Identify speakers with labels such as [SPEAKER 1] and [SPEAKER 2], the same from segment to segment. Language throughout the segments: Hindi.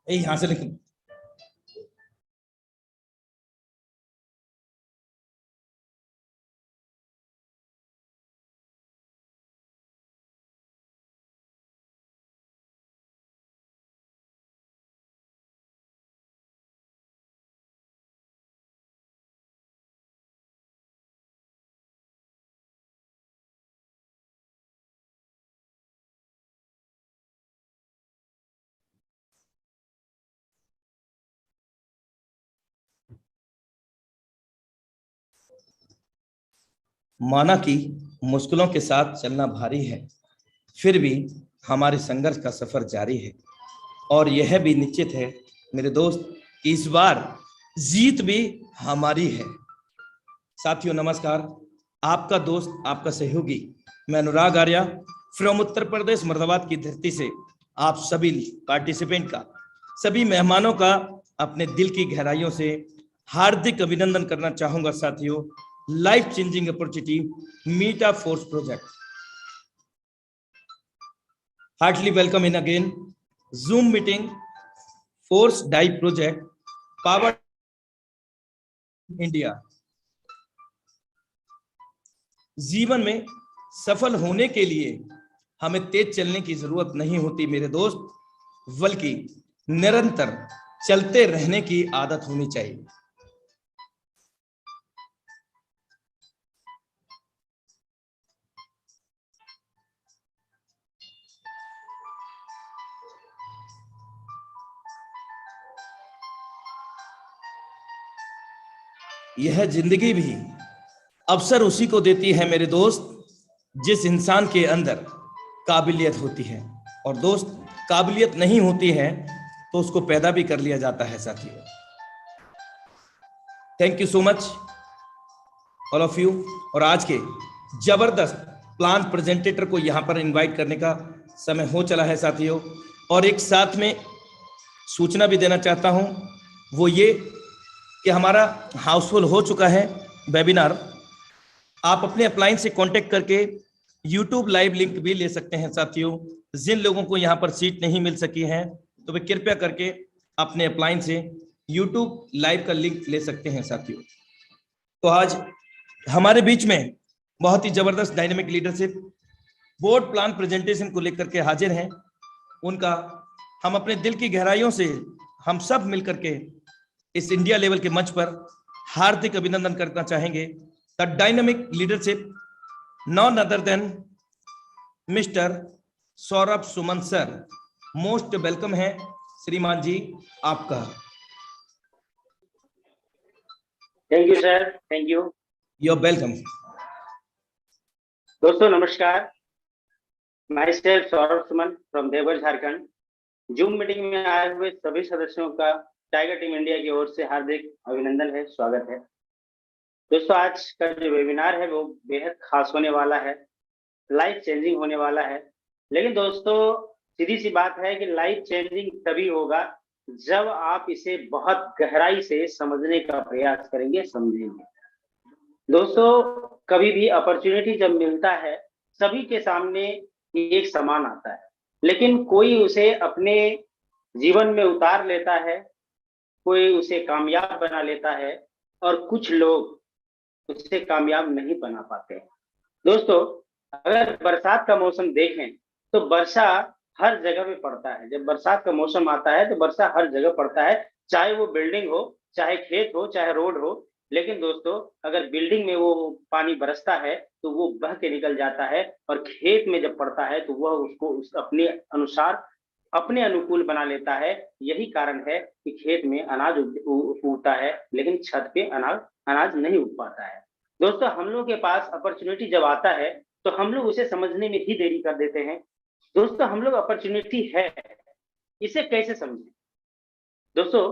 [SPEAKER 1] यहां से लिख। माना कि मुश्किलों के साथ चलना भारी है, फिर भी हमारे संघर्ष का सफर जारी है। और यह भी निश्चित है मेरे दोस्त कि इस बार जीत भी हमारी है। साथियों नमस्कार, आपका दोस्त, आपका सहयोगी, मैं अनुराग आर्या फ्रॉम उत्तर प्रदेश मुरादाबाद की धरती से आप सभी पार्टिसिपेंट का, सभी मेहमानों का अपने दिल की गहराइयों से हार्दिक अभिनंदन करना चाहूंगा। साथियों, life changing opportunity Meta Force project, heartily welcome in again Zoom meeting force die project power India. जीवन में सफल होने के लिए हमें तेज चलने की जरूरत नहीं होती मेरे दोस्त, बल्कि निरंतर चलते रहने की आदत होनी चाहिए। यह जिंदगी भी अवसर उसी को देती है मेरे दोस्त, जिस इंसान के अंदर काबिलियत होती है। और दोस्त, काबिलियत नहीं होती है तो उसको पैदा भी कर लिया जाता है। साथियों, thank you so much all of you. और आज के जबरदस्त प्लान प्रेजेंटेटर को यहां पर इनवाइट करने का समय हो चला है साथियों। और एक साथ में सूचना भी देना चाहता हूं, वो ये कि हमारा हाउसफुल हो चुका है वेबिनार। आप अपने अपलाइन से कांटेक्ट करके यूट्यूब लाइव लिंक भी ले सकते हैं साथियों। जिन लोगों को यहाँ पर सीट नहीं मिल सकी है तो वे कृपया करके अपने अपलाइन से यूट्यूब लाइव का लिंक ले सकते हैं साथियों। तो आज हमारे बीच में बहुत ही जबरदस्त dynamic leadership board plan presentation को लेकर के हाजिर हैं। उनका हम अपने दिल की गहराइयों से हम सब मिलकर के इस इंडिया लेवल के मंच पर हार्दिक अभिनंदन करना चाहेंगे। The dynamic leadership none other than mister Saurabh Suman sir, most welcome है श्रीमान जी आपका।
[SPEAKER 2] Thank you sir, thank you.
[SPEAKER 1] You are welcome.
[SPEAKER 2] दोस्तों नमस्कार, myself Saurabh Suman from Deoghar Jharkhand. Zoom meeting में आए हुए सभी सदस्यों का टाइगर टीम इंडिया की ओर से हार्दिक अभिनंदन है, स्वागत है। दोस्तों आज का जो वेबिनार है वो बेहद खास होने वाला है, लाइफ चेंजिंग होने वाला है। लेकिन दोस्तों सीधी सी बात है कि लाइफ चेंजिंग तभी होगा जब आप इसे बहुत गहराई से समझने का प्रयास करेंगे, समझेंगे। दोस्तों कभी भी अपॉर्चुनिटी जब मिलता है सभी के सामने एक समान आता है, लेकिन कोई उसे अपने जीवन में उतार लेता है, कोई उसे कामयाब बना लेता है और कुछ लोग उसे कामयाब नहीं बना पाते हैं। दोस्तों अगर बरसात का मौसम देखें तो वर्षा हर जगह पे पड़ता है। जब बरसात का मौसम आता है तो वर्षा हर जगह पड़ता है, चाहे वो बिल्डिंग हो, चाहे खेत हो, चाहे रोड हो। लेकिन दोस्तों अगर बिल्डिंग में वो पानी बरसता है तो वो बह के निकल जाता है, और खेत में जब पड़ता है तो वह उसको अपने अनुसार, अपने अनुकूल बना लेता है। यही कारण है कि खेत में अनाज उगता है लेकिन छत पे अनाज नहीं उग पाता है। दोस्तों हम लोग के पास अपॉर्चुनिटी जब आता है तो हम लोग उसे समझने में ही देरी कर देते हैं। दोस्तों हम लोग अपॉर्चुनिटी है, इसे कैसे समझें? दोस्तों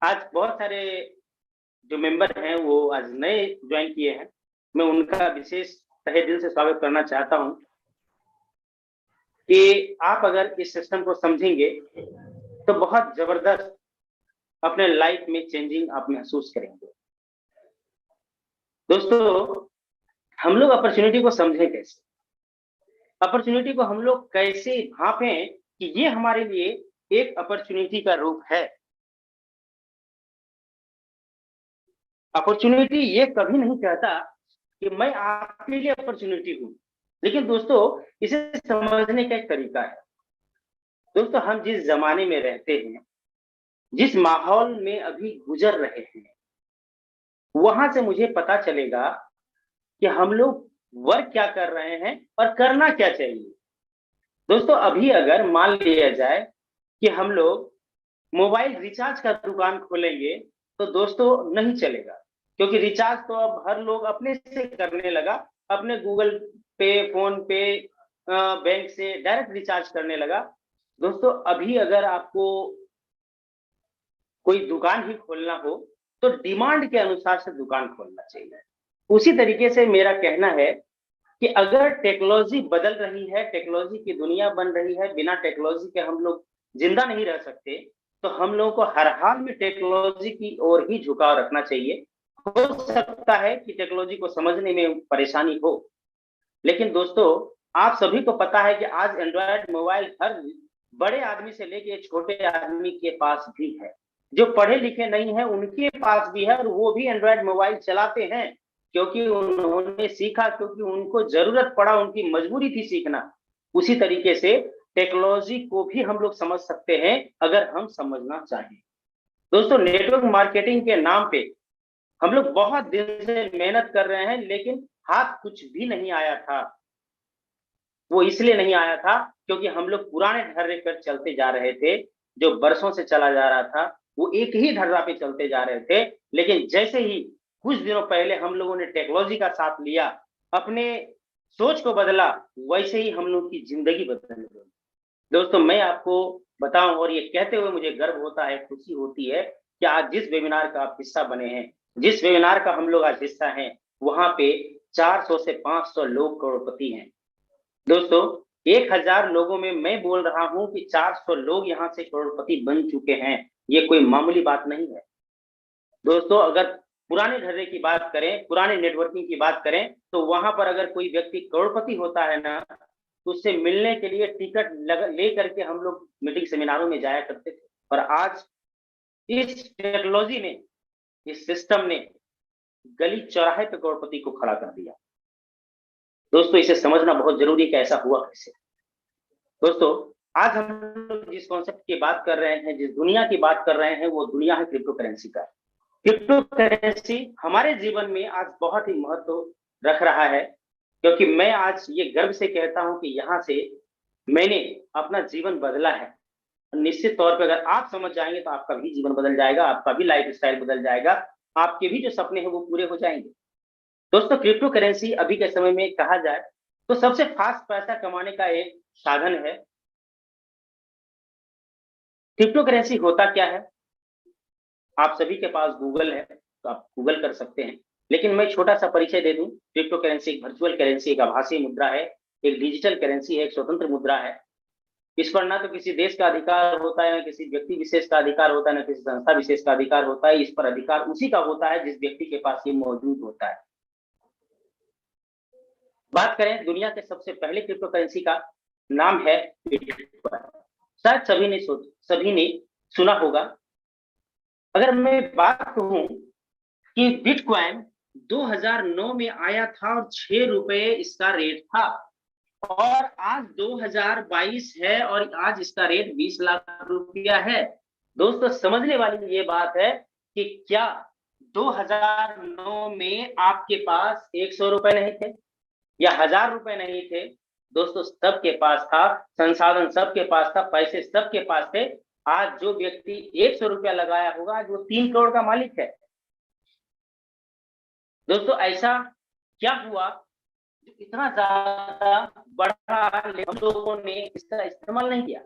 [SPEAKER 2] आज बहुत सारे जो मेंबर हैं वो आज नए ज्वाइन किए हैं, मैं उनका विशेष तहे दिल से स्वागत करना चाहता हूं कि आप अगर इस सिस्टम को समझेंगे तो बहुत जबरदस्त अपने लाइफ में चेंजिंग आप महसूस करेंगे। दोस्तों हम लोग अपॉर्चुनिटी को समझें कैसे, अपॉर्चुनिटी को हम लोग कैसे भांपें कि ये हमारे लिए एक अपॉर्चुनिटी का रूप है। अपॉर्चुनिटी ये कभी नहीं कहता कि मैं आपके लिए अपॉर्चुनिटी हूं, लेकिन दोस्तों इसे समझने का एक तरीका है। दोस्तों हम जिस जमाने में रहते हैं, जिस माहौल में अभी गुजर रहे हैं, वहां से मुझे पता चलेगा कि हम लोग वर्क क्या कर रहे हैं और करना क्या चाहिए। दोस्तों अभी अगर मान लिया जाए कि हम लोग मोबाइल रिचार्ज का दुकान खोलेंगे, तो दोस्तों नहीं चलेगा, क्योंकि रिचार्ज तो अब हर लोग अपने से करने लगा, अपने गूगल पे, फोन पे, बैंक से डायरेक्ट रिचार्ज करने लगा। दोस्तों अभी अगर आपको कोई दुकान ही खोलना हो, तो डिमांड के अनुसार से दुकान खोलना चाहिए। उसी तरीके से मेरा कहना है कि अगर टेक्नोलॉजी बदल रही है, टेक्नोलॉजी की दुनिया बन रही है, बिना टेक्नोलॉजी के हम लोग जिंदा नहीं रह सकते, तो हम लोगों को हर हाल में टेक्नोलॉजी की ओर ही झुकाव रखना चाहिए। हो सकता है कि टेक्नोलॉजी को समझने में परेशानी हो, लेकिन दोस्तों आप सभी को पता है कि आज एंड्रॉयड मोबाइल हर बड़े आदमी से लेके छोटे आदमी के पास भी है। जो पढ़े लिखे नहीं है उनके पास भी है, और वो भी एंड्रॉयड मोबाइल चलाते हैं, क्योंकि उन्होंने सीखा, क्योंकि उनको जरूरत पड़ा, उनकी मजबूरी थी सीखना। उसी तरीके से टेक्नोलॉजी को भी हम लोग समझ सकते हैं अगर हम समझना चाहें। दोस्तों नेटवर्क मार्केटिंग के नाम पे हम लोग बहुत दिन से मेहनत कर रहे हैं, लेकिन हाथ कुछ भी नहीं आया था। वो इसलिए नहीं आया था क्योंकि हम लोग पुराने ढर्रे पर चलते जा रहे थे, जो बरसों से चला जा रहा था, वो एक ही ढर्रा पे चलते जा रहे थे। लेकिन जैसे ही कुछ दिनों पहले हम लोगों ने टेक्नोलॉजी का साथ लिया, अपने सोच को बदला, वैसे ही हम लोग की जिंदगी बदल गई। दोस्तों मैं आपको बताऊं, और ये कहते हुए मुझे गर्व होता है, खुशी होती है कि आज जिस वेबिनार का आप हिस्सा बने हैं, जिस वेबिनार का हम लोग आज हिस्सा हैं, वहां पे 400 से 500 लोग करोड़पति हैं। दोस्तों 1000 लोगों में मैं बोल रहा हूं कि 400 लोग यहां से करोड़पति बन चुके हैं। ये कोई मामूली बात नहीं है। दोस्तों अगर पुराने ढर्रे की बात करें, पुराने नेटवर्किंग की बात करें, तो वहां पर अगर कोई व्यक्ति करोड़पति होता है ना, तो उससे मिलने के लिए टिकट ले करके हम लोग मीटिंग सेमिनारों में जाया करते थे। और आज इस टेक्नोलॉजी ने, इस सिस्टम ने गली चौराहे पे करोड़पति को खड़ा कर दिया। दोस्तों इसे समझना बहुत जरूरी है कि ऐसा हुआ कैसे। दोस्तों आज हम लोग जिस कॉन्सेप्ट की बात कर रहे हैं, जिस दुनिया की बात कर रहे हैं, वो दुनिया है क्रिप्टो करेंसी का। क्रिप्टो करेंसी हमारे जीवन में आज बहुत ही महत्व रख रहा है, क्योंकि मैं आज ये गर्व से कहता हूं कि यहाँ से मैंने अपना जीवन बदला है। निश्चित तौर पर अगर आप समझ जाएंगे तो आपका भी जीवन बदल जाएगा, आपका भी लाइफ स्टाइल बदल जाएगा, आपके भी जो सपने हैं वो पूरे हो जाएंगे। दोस्तों क्रिप्टो करेंसी अभी के समय में कहा जाए तो सबसे फास्ट पैसा कमाने का एक साधन है। क्रिप्टो करेंसी होता क्या है? आप सभी के पास गूगल है तो आप गूगल कर सकते हैं, लेकिन मैं छोटा सा परिचय दे दूं। क्रिप्टो करेंसी एक वर्चुअल करेंसी, एक आभासी मुद्रा है, एक डिजिटल करेंसी है, एक स्वतंत्र मुद्रा है। इस पर ना तो किसी देश का अधिकार होता है, ना किसी व्यक्ति विशेष का अधिकार होता है, ना किसी संस्था विशेष का अधिकार होता है। इस पर अधिकार उसी का होता है जिस व्यक्ति के पास ये मौजूद होता है। बात करें दुनिया के सबसे पहले क्रिप्टो करेंसी का, नाम है बिटकॉइन। शायद सभी ने सुना होगा। अगर मैं बात कहूं कि बिटकॉइन 2009 में आया था और 6 रुपए इसका रेट था, और आज 2022 है और आज इसका रेट 20 लाख रुपया है। दोस्तों समझने वाली ये बात है कि क्या 2009 में आपके पास 100 रुपए नहीं थे या 1000 रुपए नहीं थे? दोस्तों सबके पास था, संसाधन सबके पास था, पैसे सबके पास थे। आज जो व्यक्ति 100 रुपया लगाया होगा, आज वो 3 करोड़ का मालिक है। दोस्तों ऐसा क्या हुआ जो इतना ज्यादा बढ़ा, लेकिन हम लोगों ने इसका इस्तेमाल नहीं किया?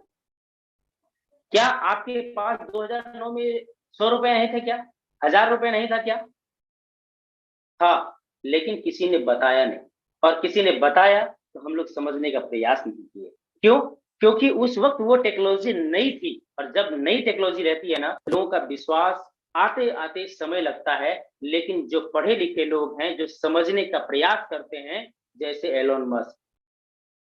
[SPEAKER 2] क्या आपके पास 2009 में 100 रुपए नहीं थे क्या? 1000 रुपए नहीं था क्या? हाँ, लेकिन किसी ने बताया नहीं, और किसी ने बताया तो हम लोग समझने का प्रयास नहीं किए। क्यों? क्योंकि उस वक्त वो टेक्नोलॉजी नई थी, और जब नई टेक्नोलॉजी रहती है ना, लोगों का विश्वास आते आते समय लगता है। लेकिन जो पढ़े लिखे लोग हैं, जो समझने का प्रयास करते हैं, जैसे एलोन मस्क,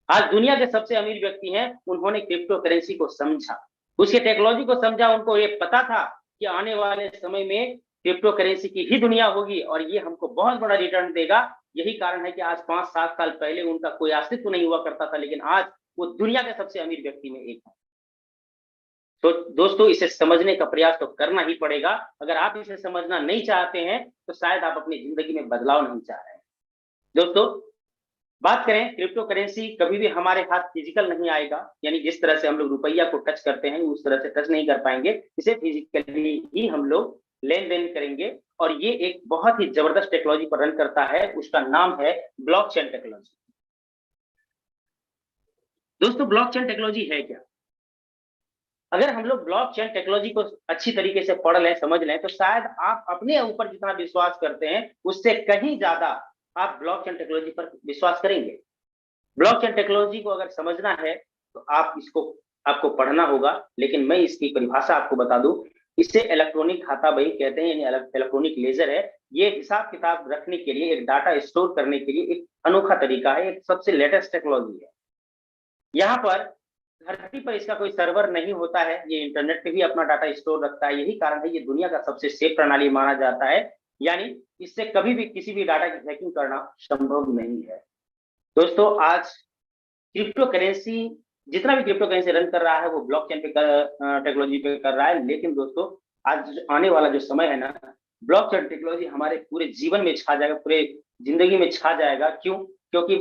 [SPEAKER 2] आज दुनिया के सबसे अमीर व्यक्ति हैं, उन्होंने क्रिप्टो करेंसी को समझा। उसके टेक्नोलॉजी को समझा, उनको ये पता था कि आने वाले समय में क्रिप्टो करेंसी की ही दुनिया होगी और ये हमको बहुत बड़ा रिटर्न देगा। यही कारण है कि आज 5-7 साल पहले उनका कोई अस्तित्व नहीं हुआ करता था, लेकिन आज वो दुनिया के सबसे अमीर व्यक्ति में एक है। तो दोस्तों, इसे समझने का प्रयास तो करना ही पड़ेगा। अगर आप इसे समझना नहीं चाहते हैं तो शायद आप अपनी जिंदगी में बदलाव नहीं चाह रहे हैं। दोस्तों, बात करें, क्रिप्टो करेंसी कभी भी हमारे हाथ फिजिकल नहीं आएगा, यानी जिस तरह से हम लोग रुपया को टच करते हैं उस तरह से टच नहीं कर पाएंगे। इसे फिजिकली ही हम लोग लेन देन करेंगे और ये एक बहुत ही जबरदस्त टेक्नोलॉजी पर रन करता है, उसका नाम है ब्लॉकचेन टेक्नोलॉजी। दोस्तों, ब्लॉकचेन टेक्नोलॉजी है क्या? अगर हम लोग ब्लॉकचेन टेक्नोलॉजी को अच्छी तरीके से पढ़ लें, समझ लें, तो शायद आप अपने ऊपर जितना विश्वास करते हैं उससे कहीं ज्यादा आप ब्लॉकचेन टेक्नोलॉजी पर विश्वास करेंगे। ब्लॉकचेन टेक्नोलॉजी को अगर समझना है तो आपको पढ़ना होगा, लेकिन मैं इसकी परिभाषा आपको बता दूं। इसे इलेक्ट्रॉनिक खाता बही कहते हैं, यानी इलेक्ट्रॉनिक लेजर है। ये हिसाब किताब रखने के लिए, एक डाटा स्टोर करने के लिए एक अनोखा तरीका है, एक सबसे लेटेस्ट टेक्नोलॉजी है। यहाँ पर धरती पर इसका कोई सर्वर नहीं होता है, ये इंटरनेट पे भी अपना डाटा स्टोर रखता है। यही कारण है ये दुनिया का सबसे सेफ प्रणाली माना जाता है, यानी इससे कभी भी किसी भी डाटा की हैकिंग करना संभव नहीं है। दोस्तों, आज क्रिप्टो करेंसी, जितना भी क्रिप्टो करेंसी रन कर रहा है वो ब्लॉकचेन पे टेक्नोलॉजी पे कर रहा है, लेकिन दोस्तों आज आने वाला जो समय है ना, ब्लॉकचेन टेक्नोलॉजी हमारे पूरे जीवन में छा जाएगा, पूरे जिंदगी में छा जाएगा। क्यों? क्योंकि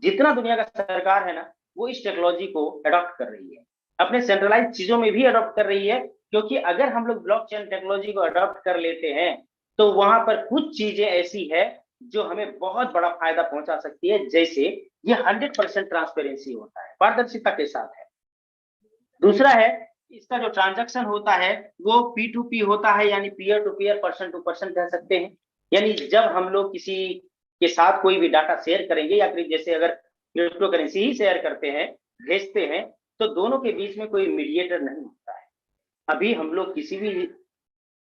[SPEAKER 2] जितना दुनिया का सरकार है ना, वो इस टेक्नोलॉजी को अडॉप्ट कर रही है, अपने सेंट्रलाइज चीजों में भी अडॉप्ट कर रही है। क्योंकि अगर हम लोग ब्लॉकचेन टेक्नोलॉजी को अडॉप्ट कर लेते हैं तो वहां पर कुछ चीजें ऐसी है जो हमें बहुत बड़ा फायदा पहुंचा सकती है। जैसे ये 100% ट्रांसपेरेंसी होता है, पारदर्शिता के साथ है। दूसरा है, इसका जो ट्रांजैक्शन होता है वो P2P होता है, यानी peer to peer, person to person कह सकते हैं। यानी जब हम लोग किसी के साथ कोई भी डाटा शेयर करेंगे, या फिर जैसे अगर क्रिप्टो करेंसी ही शेयर करते हैं, भेजते हैं, तो दोनों के बीच में कोई मीडिएटर नहीं होता है। अभी हम लोग किसी भी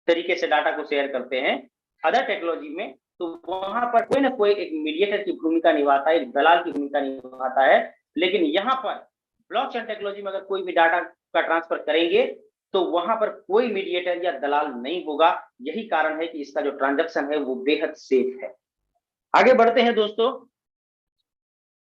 [SPEAKER 2] तरीके से डाटा को शेयर करते हैं अदर टेक्नोलॉजी में, तो वहां पर कोई ना कोई एक मीडिएटर की भूमिका निभाता है, एक दलाल की भूमिका निभाता है। लेकिन यहाँ पर ब्लॉकचेन टेक्नोलॉजी में अगर कोई भी डाटा का ट्रांसफर करेंगे तो वहां पर कोई मीडिएटर या दलाल नहीं होगा। यही कारण है कि इसका जो ट्रांजैक्शन है वो बेहद सेफ है। आगे बढ़ते हैं दोस्तों,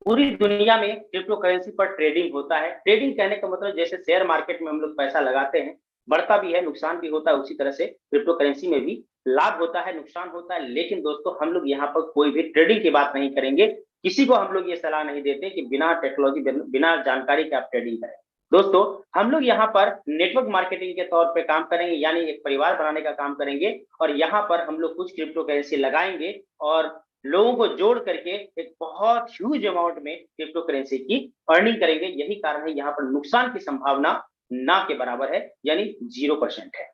[SPEAKER 2] पूरी दुनिया में क्रिप्टो करेंसी पर ट्रेडिंग होता है। ट्रेडिंग कहने का मतलब जैसे शेयर मार्केट में हम लोग पैसा लगाते हैं, बढ़ता भी है, नुकसान भी होता है, उसी तरह से क्रिप्टो करेंसी में भी लाभ होता है, नुकसान होता है। लेकिन दोस्तों, हम लोग यहाँ पर कोई भी ट्रेडिंग की बात नहीं करेंगे। किसी को हम लोग ये सलाह नहीं देते कि बिना टेक्नोलॉजी, बिना जानकारी के आप ट्रेडिंग करें। दोस्तों, हम लोग यहाँ पर नेटवर्क मार्केटिंग के तौर पे काम करेंगे, यानी एक परिवार बनाने का काम करेंगे। और यहाँ पर हम लोग कुछ क्रिप्टो करेंसी लगाएंगे और लोगों को जोड़ करके एक बहुत ह्यूज अमाउंट में क्रिप्टो करेंसी की अर्निंग करेंगे। यही कारण है यहाँ पर नुकसान की संभावना ना के बराबर है, यानी 0% है।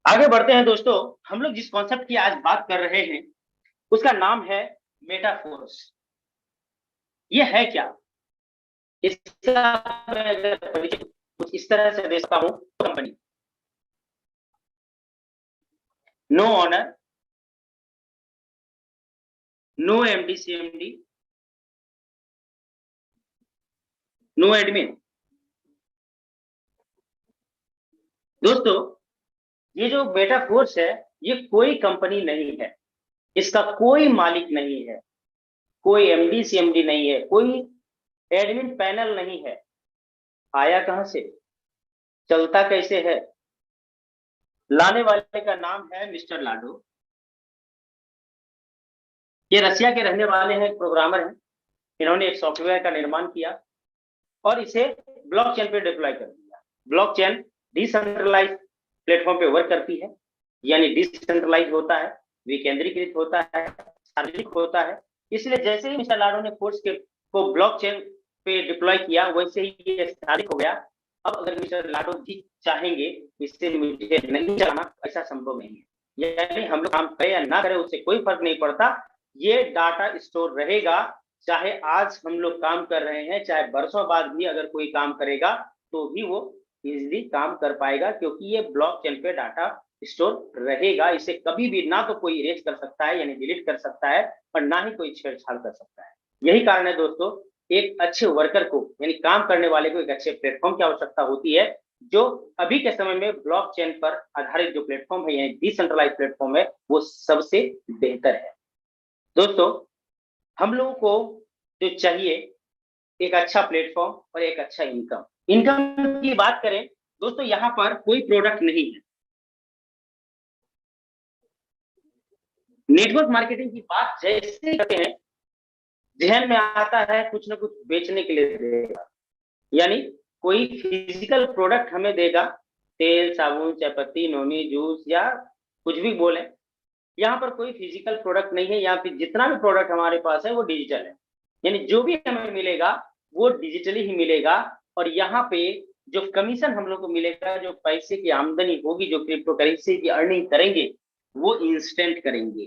[SPEAKER 2] आगे बढ़ते हैं दोस्तों, हम लोग जिस कॉन्सेप्ट की आज बात कर रहे हैं उसका नाम है मेटाफोर्स। ये है क्या? इसका मैं अगर परिचय कुछ इस तरह से देता हूं, company no owner, no MD CMD, no admin. दोस्तों, ये जो मेटाफोर्स है ये कोई कंपनी नहीं है, इसका कोई मालिक नहीं है, कोई MD CMD नहीं है, कोई एडमिन पैनल नहीं है। आया कहां से, चलता कैसे है? लाने वाले का नाम है मिस्टर लाडो। ये रसिया के रहने वाले हैं, प्रोग्रामर हैं। इन्होंने एक सॉफ्टवेयर का निर्माण किया और इसे ब्लॉकचेन पे डिप्लॉय कर दिया। ब्लॉकचेन डिसेंट्रलाइज प्लेटफॉर्म पे वर्क करती है, यानी डिसेंट्रलाइज होता है, विकेंद्रीकृत होता है, सार्वजनिक होता है। इसलिए जैसे ही मिस्टर लाडो ने फोर्स को ब्लॉकचेन पे डिप्लॉय किया, वैसे ही ये साबित हो गया। अब अगर मिस्टर लाडो जी चाहेंगे इससे मुझे नहीं चलाना, ऐसा संभव नहीं है। यानी हम लोग काम करें या ना करें उससे कोई फर्क नहीं पड़ता, ये डाटा स्टोर रहेगा। चाहे आज हम लोग काम कर रहे हैं, चाहे वर्षों बाद भी अगर कोई काम करेगा तो भी वो इजीली काम कर पाएगा, क्योंकि ये ब्लॉकचेन पे डाटा स्टोर रहेगा। इसे कभी भी ना तो कोई इरेज कर सकता है, यानी डिलीट कर सकता है, और ना ही कोई छेड़छाड़ कर सकता है। यही कारण है दोस्तों, एक अच्छे वर्कर को, यानी काम करने वाले को एक अच्छे प्लेटफॉर्म की आवश्यकता होती है, जो अभी के समय में ब्लॉकचेन पर आधारित जो प्लेटफॉर्म है, यानी डिसेंट्रलाइज प्लेटफॉर्म है, वो सबसे बेहतर है। दोस्तों, हम लोगों को जो चाहिए एक अच्छा प्लेटफॉर्म और एक अच्छा इनकम। इनकम की बात करें दोस्तों, यहाँ पर कोई प्रोडक्ट नहीं है। नेटवर्क मार्केटिंग की बात जैसे करते हैं, ध्यान में आता है कुछ ना कुछ बेचने के लिए देगा, यानी कोई फिजिकल प्रोडक्ट हमें देगा, तेल, साबुन, चायपत्ती, नोनी, जूस या कुछ भी बोले। यहाँ पर कोई फिजिकल प्रोडक्ट नहीं है। यहाँ पे जितना भी प्रोडक्ट हमारे पास है वो डिजिटल है, यानी जो भी हमें मिलेगा वो डिजिटली ही मिलेगा। और यहाँ पे जो कमीशन हम लोग को मिलेगा, जो पैसे की आमदनी होगी, जो क्रिप्टो करेंसी की अर्निंग करेंगे, वो इंस्टेंट करेंगे।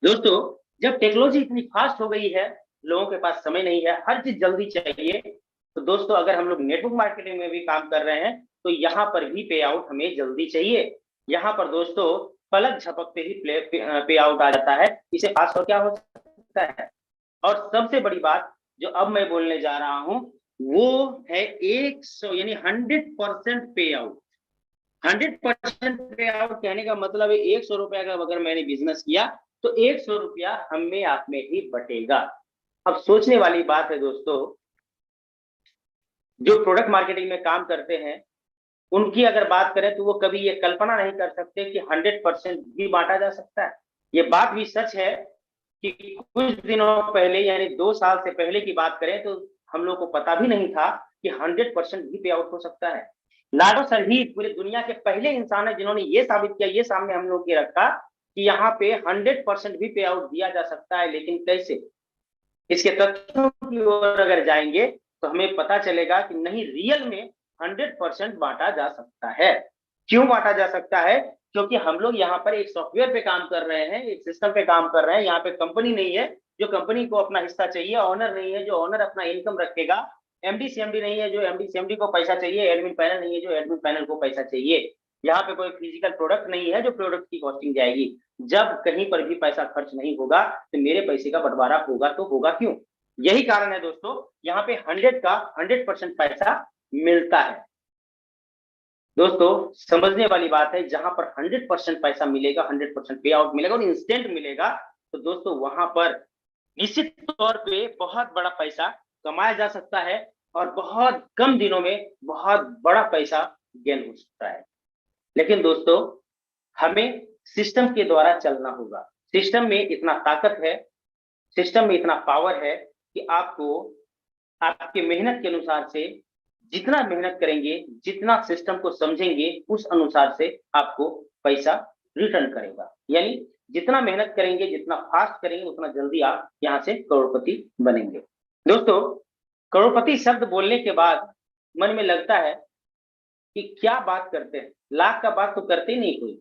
[SPEAKER 2] दोस्तों, जब टेक्नोलॉजी इतनी फास्ट हो गई है, लोगों के पास समय नहीं है, हर चीज जल्दी चाहिए, तो दोस्तों अगर हम लोग नेटवर्क मार्केटिंग में भी काम कर रहे हैं तो यहाँ पर भी पे आउट हमें जल्दी चाहिए। यहाँ पर दोस्तों पलक झपकते ही पे आउट आ जाता है। इसे फास्ट और क्या हो सकता है। और सबसे बड़ी बात जो अब मैं बोलने जा रहा हूं वो है 100 यानी 100% पे आउट। 100% पे आउट कहने का मतलब है 100 रुपया का अगर मैंने बिजनेस किया तो 100 रुपया हम में आप में ही बटेगा। अब सोचने वाली बात है दोस्तों, जो प्रोडक्ट मार्केटिंग में काम करते हैं उनकी अगर बात करें तो वो कभी ये कल्पना नहीं कर सकते कि 100% भी बांटा जा सकता है। ये बात भी सच है कि कुछ दिनों पहले यानी 2 साल से पहले की बात करें तो हम लोग को पता भी नहीं था कि 100% भी पे आउट हो सकता है। लाडो सर ही पूरी दुनिया के पहले इंसान है जिन्होंने ये साबित किया, ये सामने हम लोग के रखा कि यहाँ पे 100% भी पे आउट दिया जा सकता है। लेकिन कैसे, इसके तथ्यों की ओर अगर जाएंगे तो हमें पता चलेगा कि नहीं, रियल में 100% बांटा जा सकता है। क्यों बांटा जा सकता है? क्योंकि हम लोग यहाँ पर एक सॉफ्टवेयर पे काम कर रहे हैं, एक सिस्टम पे काम कर रहे हैं। यहाँ पे कंपनी नहीं है जो कंपनी को अपना हिस्सा चाहिए, ऑनर नहीं है जो ऑनर अपना इनकम रखेगा, एमडी सीएमडी नहीं है जो एमडी सीएमडी को पैसा चाहिए, एडमिन पैनल नहीं है जो एडमिन पैनल को पैसा चाहिए। यहाँ पे कोई फिजिकल प्रोडक्ट नहीं है जो प्रोडक्ट की कॉस्टिंग जाएगी। जब कहीं पर भी पैसा खर्च नहीं होगा तो मेरे पैसे का बंटवारा होगा तो होगा क्यों? यही कारण है दोस्तों, यहाँ पे 100% पैसा मिलता है। दोस्तों समझने वाली बात है, जहां पर 100% पैसा मिलेगा, 100% पे आउट मिलेगा और इंस्टेंट मिलेगा, तो दोस्तों वहां पर निश्चित तौर पे बहुत बड़ा पैसा कमाया जा सकता है और बहुत कम दिनों में बहुत बड़ा पैसा गेन हो सकता है। लेकिन दोस्तों हमें सिस्टम के द्वारा चलना होगा। सिस्टम में इतना ताकत है, सिस्टम में इतना पावर है कि आपको आपके मेहनत के अनुसार से जितना मेहनत करेंगे, जितना सिस्टम को समझेंगे, उस अनुसार से आपको पैसा रिटर्न करेगा। यानी जितना मेहनत करेंगे, जितना फास्ट करेंगे, उतना जल्दी आप यहाँ से करोड़पति बनेंगे। दोस्तों करोड़पति शब्द बोलने के बाद मन में लगता है कि क्या बात करते हैं, लाख का बात तो करते ही नहीं कोई,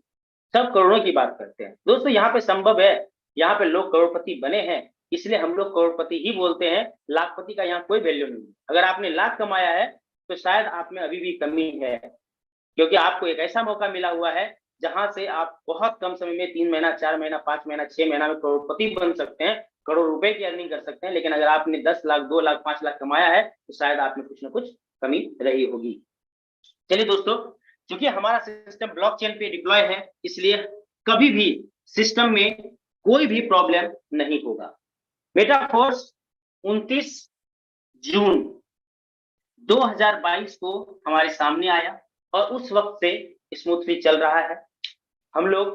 [SPEAKER 2] सब करोड़ों की बात करते हैं। दोस्तों यहाँ पे संभव है, यहाँ पे लोग करोड़पति बने हैं, इसलिए हम लोग करोड़पति ही बोलते हैं। लाखपति का यहाँ कोई वैल्यू नहीं है। अगर आपने लाख कमाया है तो शायद आप में अभी भी कमी है, क्योंकि आपको एक ऐसा मौका मिला हुआ है जहां से आप बहुत कम समय में 3 महीना, 4 महीना, 5 महीना, 6 महीना में करोड़पति बन सकते हैं, करोड़ रुपए की अर्निंग कर सकते हैं। लेकिन अगर आपने 10 लाख, 2 लाख, 5 लाख कमाया है तो शायद आप में कुछ ना कुछ कमी रही होगी। चलिए दोस्तों, क्योंकि हमारा सिस्टम ब्लॉकचेन पे डिप्लॉय है, इसलिए कभी भी सिस्टम में कोई भी प्रॉब्लम नहीं होगा। मेटाफोर्स 29 जून 2022 को हमारे सामने आया और उस वक्त से स्मूथली चल रहा है। हम लोग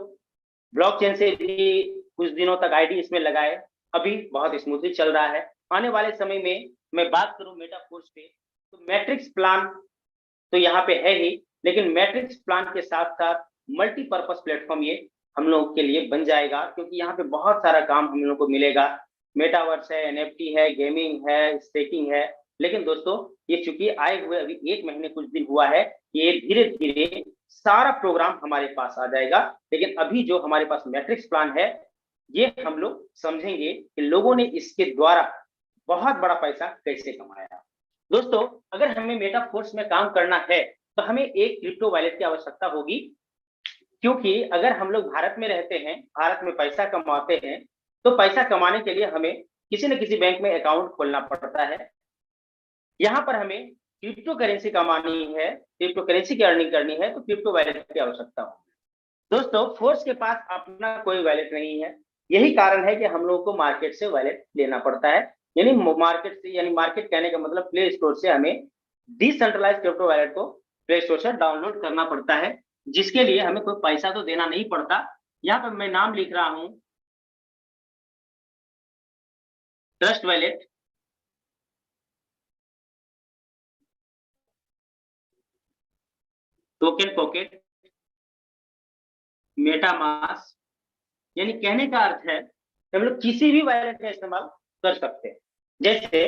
[SPEAKER 2] ब्लॉकचेन से भी कुछ दिनों तक आईडी इसमें लगाए, अभी बहुत स्मूथली चल रहा है। आने वाले समय में मैं बात करूं मेटाफोर्स पे, तो मैट्रिक्स प्लान तो यहाँ पे है ही, लेकिन मैट्रिक्स प्लान के साथ साथ मल्टीपर्पज प्लेटफॉर्म ये हम लोगों के लिए बन जाएगा, क्योंकि यहाँ पे बहुत सारा काम हम लोग को मिलेगा। मेटावर्स है, एनएफटी है, गेमिंग है, स्टेकिंग है। लेकिन दोस्तों ये चूंकि आए हुए अभी 1 महीने कुछ दिन हुआ है, ये धीरे धीरे सारा प्रोग्राम हमारे पास आ जाएगा। लेकिन अभी जो हमारे पास मैट्रिक्स प्लान है, ये हम लोग समझेंगे कि लोगों ने इसके द्वारा बहुत बड़ा पैसा कैसे कमाया। दोस्तों अगर हमें मेटाफोर्स में काम करना है तो हमें एक क्रिप्टो वॉलेट की आवश्यकता होगी, क्योंकि अगर हम लोग भारत में रहते हैं, भारत में पैसा कमाते हैं, तो पैसा कमाने के लिए हमें किसी न किसी बैंक में अकाउंट खोलना पड़ता है। यहाँ पर हमें क्रिप्टो करेंसी कमानी है, क्रिप्टो करेंसी की अर्निंग करनी है, तो क्रिप्टो वैलेट की आवश्यकता होगी। दोस्तों, फोर्स के पास अपना कोई वैलेट नहीं है, यही कारण है कि हम लोगों को मार्केट से वैलेट लेना पड़ता है। यानी मार्केट से, यानी मार्केट कहने का मतलब प्ले स्टोर से हमें डिसेंट्रलाइज क्रिप्टो वैलेट को प्ले स्टोर से डाउनलोड करना पड़ता है, जिसके लिए हमें कोई पैसा तो देना नहीं पड़ता। यहाँ पर मैं नाम लिख रहा हूं, trust wallet, token pocket, MetaMask. यानी कहने का अर्थ है कि हम लोग किसी भी वैलेट का इस्तेमाल कर सकते हैं। जैसे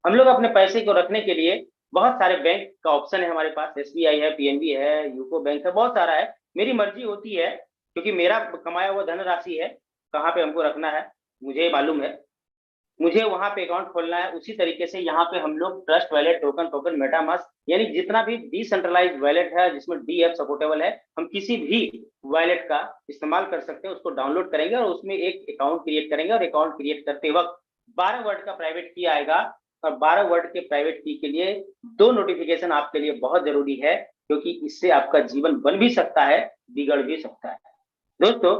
[SPEAKER 2] हम लोग अपने पैसे को रखने के लिए बहुत सारे बैंक का ऑप्शन है हमारे पास, एसबीआई है, पीएनबी है, यूको बैंक है, बहुत सारा है। मेरी मर्जी होती है, क्योंकि मेरा कमाया हुआ धनराशि है, कहाँ पे हमको रखना है मुझे मालूम है, मुझे वहां पे अकाउंट खोलना है। उसी तरीके से यहाँ पे हम लोग trust wallet, token token, MetaMask, यानी जितना भी डिसेंट्रलाइज वैलेट है जिसमें डीएफ सपोर्टेबल है, हम किसी भी वैलेट का इस्तेमाल कर सकते हैं। उसको डाउनलोड करेंगे और उसमें एक अकाउंट क्रिएट करेंगे, और अकाउंट क्रिएट करते वक्त 12 वर्ड का प्राइवेट की आएगा, और 12 वर्ड के प्राइवेट की के लिए 2 नोटिफिकेशन आपके लिए बहुत जरूरी है, क्योंकि इससे आपका जीवन बन भी सकता है, बिगड़ भी सकता है। दोस्तों,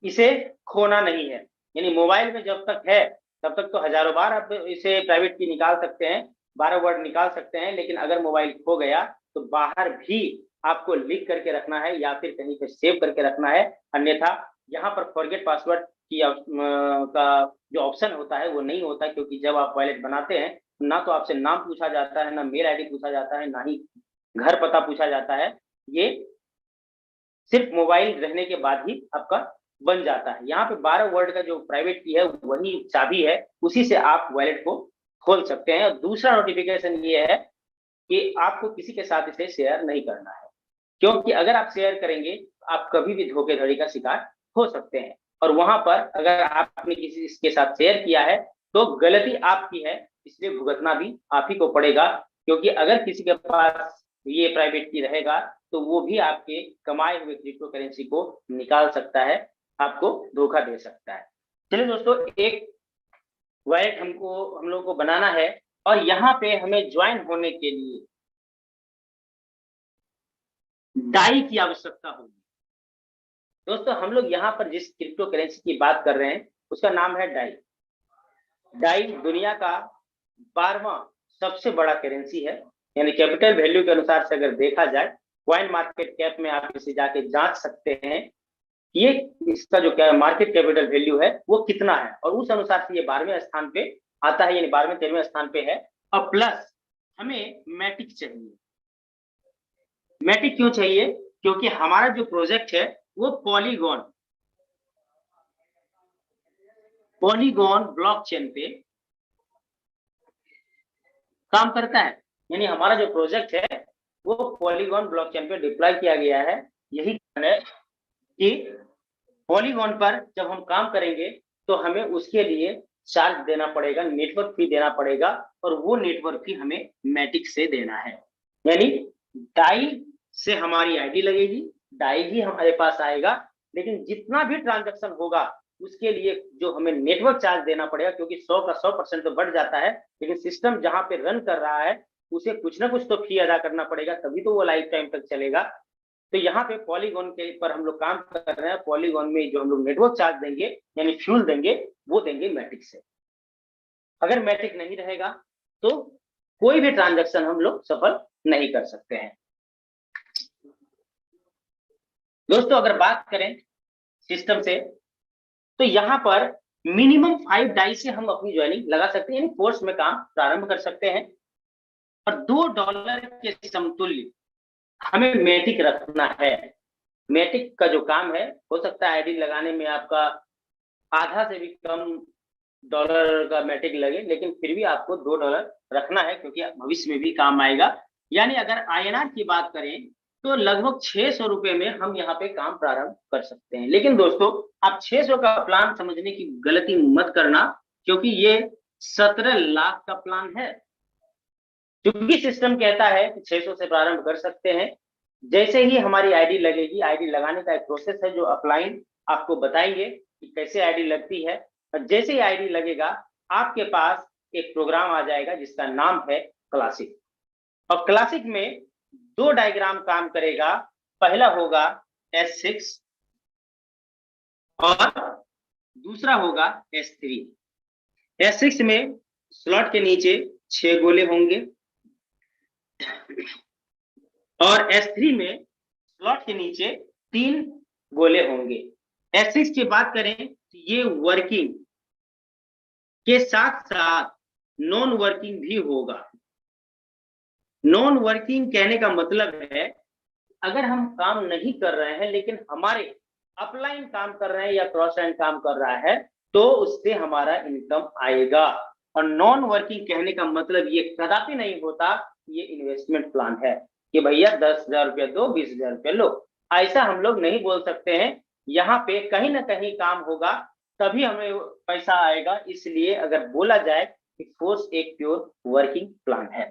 [SPEAKER 2] इसे खोना नहीं है, यानी मोबाइल में जब तक है तब तक तो हजारों बार आप इसे प्राइवेट की निकाल सकते हैं, 12 वर्ड निकाल सकते हैं, लेकिन अगर मोबाइल खो गया तो बाहर भी आपको लिख करके रखना है या फिर कहीं पे सेव करके रखना है। अन्यथा यहाँ पर फॉरगेट पासवर्ड की का जो ऑप्शन होता है वो नहीं होता, क्योंकि जब आप वॉलेट बनाते हैं ना तो आपसे नाम पूछा जाता है, ना मेल आईडी पूछा जाता है, ना ही घर पता पूछा जाता है। ये सिर्फ मोबाइल रहने के बाद ही आपका बन जाता है। यहाँ पे 12 वर्ड का जो प्राइवेट की है वही चाबी है, उसी से आप वॉलेट को खोल सकते हैं। और दूसरा नोटिफिकेशन ये है कि आपको किसी के साथ इसे शेयर नहीं करना है, क्योंकि अगर आप शेयर करेंगे आप कभी भी धोखेधड़ी का शिकार हो सकते हैं। और वहां पर अगर आपने किसी के साथ शेयर किया है तो गलती आपकी है, इसलिए भुगतना भी आप ही को पड़ेगा। क्योंकि अगर किसी के पास ये प्राइवेट की रहेगा तो वो भी आपके कमाए हुए क्रिप्टो करेंसी को निकाल सकता है, आपको धोखा दे सकता है। चलिए दोस्तों, एक वॉलेट हम लोग को बनाना है, और यहाँ पे हमें ज्वाइन होने के लिए डाई की आवश्यकता होगी। दोस्तों, हम लोग यहाँ पर जिस क्रिप्टो करेंसी की बात कर रहे हैं उसका नाम है डाई। डाई दुनिया का 12वां सबसे बड़ा करेंसी है, यानी कैपिटल वैल्यू के अनुसार से अगर देखा जाए, कॉइन मार्केट कैप में आप इसे जाके जांच सकते हैं ये इसका जो क्या मार्केट कैपिटल वैल्यू है वो कितना है, और उस अनुसार से ये 12वें स्थान पे आता है, यानी 12वें 13वें स्थान पे है। और प्लस हमें मैटिक चाहिए। मैटिक क्यों चाहिए? क्योंकि हमारा जो प्रोजेक्ट है वो पॉलीगॉन ब्लॉकचेन पे काम करता है। यानी हमारा जो प्रोजेक्ट है वो पॉलीगॉन ब्लॉकचेन पे डिप्लॉय किया गया है। यही कारण है कि पॉलीगॉन पर जब हम काम करेंगे तो हमें उसके लिए चार्ज देना पड़ेगा, नेटवर्क फी देना पड़ेगा, और वो नेटवर्क फी हमें मैटिक से देना है। यानी डाई से हमारी आईडी लगेगी, डाई ही हमारे पास आएगा, लेकिन जितना भी ट्रांजैक्शन होगा उसके लिए जो हमें नेटवर्क चार्ज देना पड़ेगा, क्योंकि 100 का 100% तो बढ़ जाता है, लेकिन सिस्टम जहां पे रन कर रहा है उसे कुछ ना कुछ तो फी अदा करना पड़ेगा, तभी तो वो लाइफ टाइम तक चलेगा। तो यहाँ पे पॉलीगॉन के पर हम लोग काम कर रहे हैं। पॉलीगॉन में जो हम लोग नेटवर्क चार्ज देंगे यानी फ्यूल देंगे वो देंगे मैटिक से। अगर मैटिक नहीं रहेगा तो कोई भी ट्रांजैक्शन हम लोग सफल नहीं कर सकते हैं। दोस्तों, अगर बात करें सिस्टम से तो यहाँ पर मिनिमम 5 डाई से हम अपनी ज्वाइनिंग लगा सकते हैं, यानी फोर्स में काम प्रारंभ कर सकते हैं। और $2 के समतुल्य हमें मैटिक रखना है। मैटिक का जो काम है, हो सकता है आईडी लगाने में आपका आधा से भी कम डॉलर का मैटिक लगे, लेकिन फिर भी आपको $2 रखना है, क्योंकि भविष्य में भी काम आएगा। यानी अगर INR की बात करें तो लगभग 600 रुपए में हम यहाँ पे काम प्रारंभ कर सकते हैं। लेकिन दोस्तों, आप 600 का प्लान समझने की गलती मत करना, क्योंकि ये 17 लाख का प्लान है। क्योंकि सिस्टम कहता है कि 600 से प्रारंभ कर सकते हैं। जैसे ही हमारी आईडी लगेगी, आईडी लगाने का एक प्रोसेस है जो अपलाइन आपको बताएंगे कि कैसे आईडी लगती है, और जैसे ही आईडी लगेगा आपके पास एक प्रोग्राम आ जाएगा जिसका नाम है क्लासिक। और क्लासिक में दो डायग्राम काम करेगा। पहला होगा S6 और दूसरा होगा S3। S6 में स्लॉट के नीचे 6 गोले होंगे और S3 में स्लॉट के नीचे 3 गोले होंगे। S6 की बात करें तो ये वर्किंग के साथ साथ नॉन वर्किंग भी होगा। नॉन वर्किंग कहने का मतलब है अगर हम काम नहीं कर रहे हैं लेकिन हमारे अपलाइन काम कर रहे हैं या क्रॉस लाइन काम कर रहा है तो उससे हमारा इनकम आएगा। और नॉन वर्किंग कहने का मतलब ये कदापि नहीं होता ये इन्वेस्टमेंट प्लान है कि भैया 10,000 रुपया दो, 20,000 रुपया लो। ऐसा हम लोग नहीं बोल सकते हैं। यहाँ पे कहीं ना कहीं काम होगा तभी हमें पैसा आएगा। इसलिए अगर बोला जाए कि फोर्स एक प्योर वर्किंग प्लान है।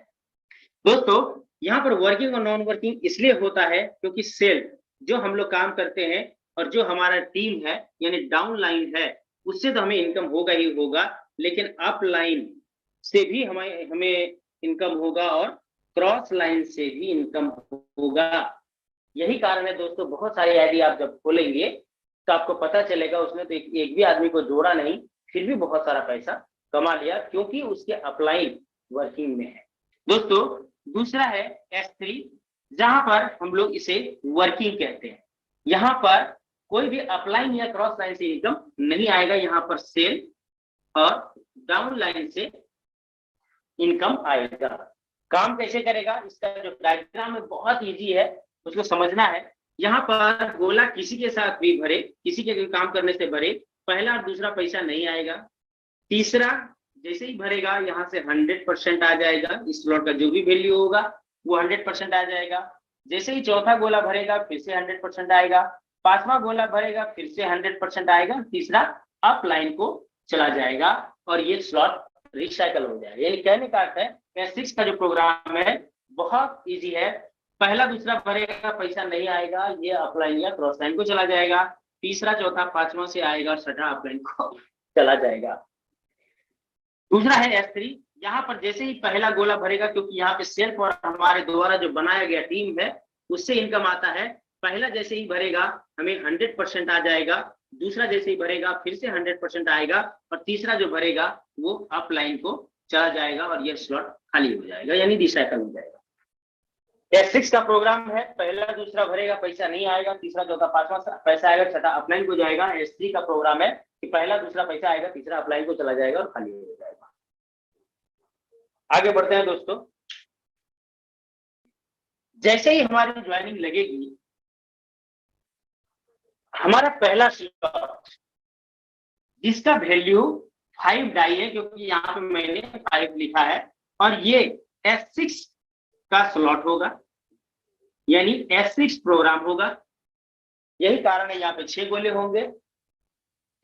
[SPEAKER 2] दोस्तों यहाँ पर वर्किंग और नॉन वर्किंग इसलिए होता है क्योंकि सेल्फ जो हम लोग काम करते हैं और जो हमारा टीम है यानी डाउन लाइन है उससे तो हमें इनकम होगा ही होगा, लेकिन अप लाइन से भी हमें इनकम होगा और क्रॉस लाइन से भी इनकम होगा। यही कारण है दोस्तों बहुत सारी आईडी आप जब खोलेंगे तो आपको पता चलेगा उसने तो एक भी आदमी को जोड़ा नहीं फिर भी बहुत सारा पैसा कमा लिया क्योंकि उसके अपलाइन वर्किंग में है। दोस्तों दूसरा है S3 जहां पर हम लोग इसे वर्किंग कहते हैं। यहाँ पर कोई भी अपलाइन या क्रॉस लाइन से इनकम नहीं आएगा। यहाँ पर सेल और डाउन लाइन से इनकम आएगा। काम कैसे करेगा इसका जो डायग्राम है बहुत इजी है, उसको समझना है। यहाँ पर गोला किसी के साथ भी भरे, किसी के काम करने से भरे, पहला और दूसरा पैसा नहीं आएगा। तीसरा जैसे ही भरेगा यहाँ से 100% आ जाएगा। इस स्लॉट का जो भी वैल्यू होगा वो 100% आ जाएगा। जैसे ही चौथा गोला भरेगा फिर से 100% आएगा। पांचवा गोला भरेगा फिर से 100% आएगा। तीसरा अप लाइन को चला जाएगा और ये स्लॉट रिसाइकल हो जाएगा। यानी कहने का अर्थ है S6 का जो प्रोग्राम है बहुत इजी है। पहला दूसरा भरेगा पैसा नहीं आएगा, ये अपलाइन या क्रॉस लाइन को चला जाएगा। तीसरा चौथा पांचवा से आएगा और छठा अपलाइन को चला जाएगा। दूसरा है S3 यहाँ पर जैसे ही पहला गोला भरेगा क्योंकि यहाँ पे सेल्फ और हमारे द्वारा जो बनाया गया टीम है उससे इनकम आता है। पहला जैसे ही भरेगा हमें 100% आ जाएगा। दूसरा जैसे ही भरेगा फिर से 100% आएगा और तीसरा जो भरेगा वो अप लाइन को चला जाएगा और ये स्लॉट खाली हो जाएगा यानी रिसाइकल हो जाएगा। S6 का प्रोग्राम है पहला दूसरा भरेगा पैसा नहीं आएगा, तीसरा चौथा पांचवा पैसा आएगा, छठा अपलाइन को जाएगा। S3 का प्रोग्राम है कि पहला दूसरा पैसा आएगा, तीसरा अपलाइन को चला जाएगा और खाली हो जाएगा। आगे बढ़ते हैं दोस्तों। जैसे ही हमारी ज्वाइनिंग लगेगी हमारा पहला स्लॉट जिसका वैल्यू 5 डाई है क्योंकि यहाँ पे मैंने 5 लिखा है और ये S6 का स्लॉट होगा यानी S6 प्रोग्राम होगा। यही कारण है यहाँ पे 6 गोले होंगे।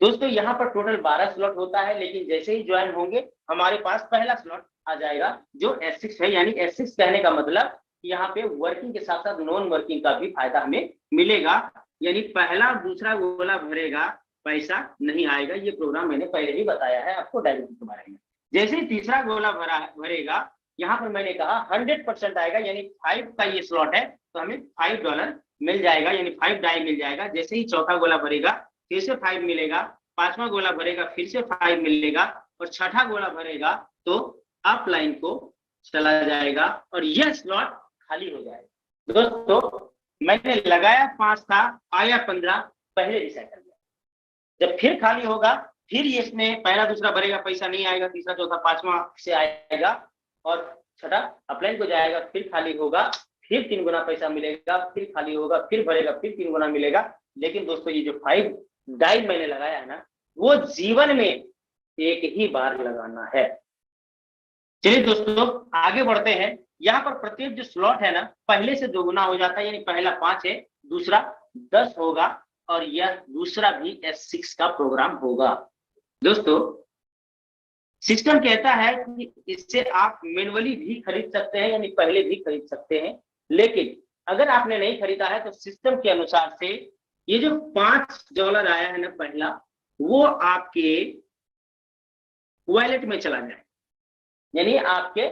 [SPEAKER 2] दोस्तों यहाँ पर टोटल 12 स्लॉट होता है लेकिन जैसे ही ज्वाइन होंगे हमारे पास पहला स्लॉट आ जाएगा जो S6 है। यानी S6 कहने का मतलब यहाँ पे वर्किंग के साथ साथ नॉन वर्किंग का भी फायदा हमें मिलेगा। यानी पहला और दूसरा गोला भरेगा पैसा नहीं आएगा। ये प्रोग्राम मैंने पहले ही बताया है आपको डायरेक्ट के बारे में। जैसे ही तीसरा गोला भरेगा यहाँ पर मैंने कहा 100% आएगा यानी 5 का ये स्लॉट है तो हमें $5 मिल जाएगा यानी 5 डाई मिल जाएगा। जैसे ही चौथा गोला भरेगा फिर से 5 मिलेगा, पांचवा गोला भरेगा फिर से 5 मिलेगा और छठा गोला भरेगा तो अप लाइन को चला जाएगा और यह स्लॉट खाली हो जाएगा। दोस्तों मैंने लगाया 5 था, आया 15, पहले रिसाइकल किया। जब फिर खाली होगा फिर इसमें पहला दूसरा भरेगा पैसा नहीं आएगा, तीसरा चौथा पांचवा से आएगा और छठा अपलाइन को जाएगा। फिर खाली होगा, फिर 3 गुना पैसा मिलेगा, फिर खाली होगा, फिर भरेगा, फिर 3 गुना मिलेगा। लेकिन दोस्तों ये जो 5 डाई मैंने लगाया है ना वो जीवन में एक ही बार लगाना है। चलिए दोस्तों आगे बढ़ते हैं। यहाँ पर प्रत्येक जो स्लॉट है ना पहले से 2 गुना हो जाता है यानी पहला 5 है, दूसरा 10 होगा और यह दूसरा भी S6 का प्रोग्राम होगा। दोस्तों सिस्टम कहता है कि इससे आप मैन्युअली भी खरीद सकते हैं यानी पहले भी खरीद सकते हैं, लेकिन अगर आपने नहीं खरीदा है तो सिस्टम के अनुसार से ये जो $5 आया है ना पहला वो आपके वॉलेट में चला जाए, यानी आपके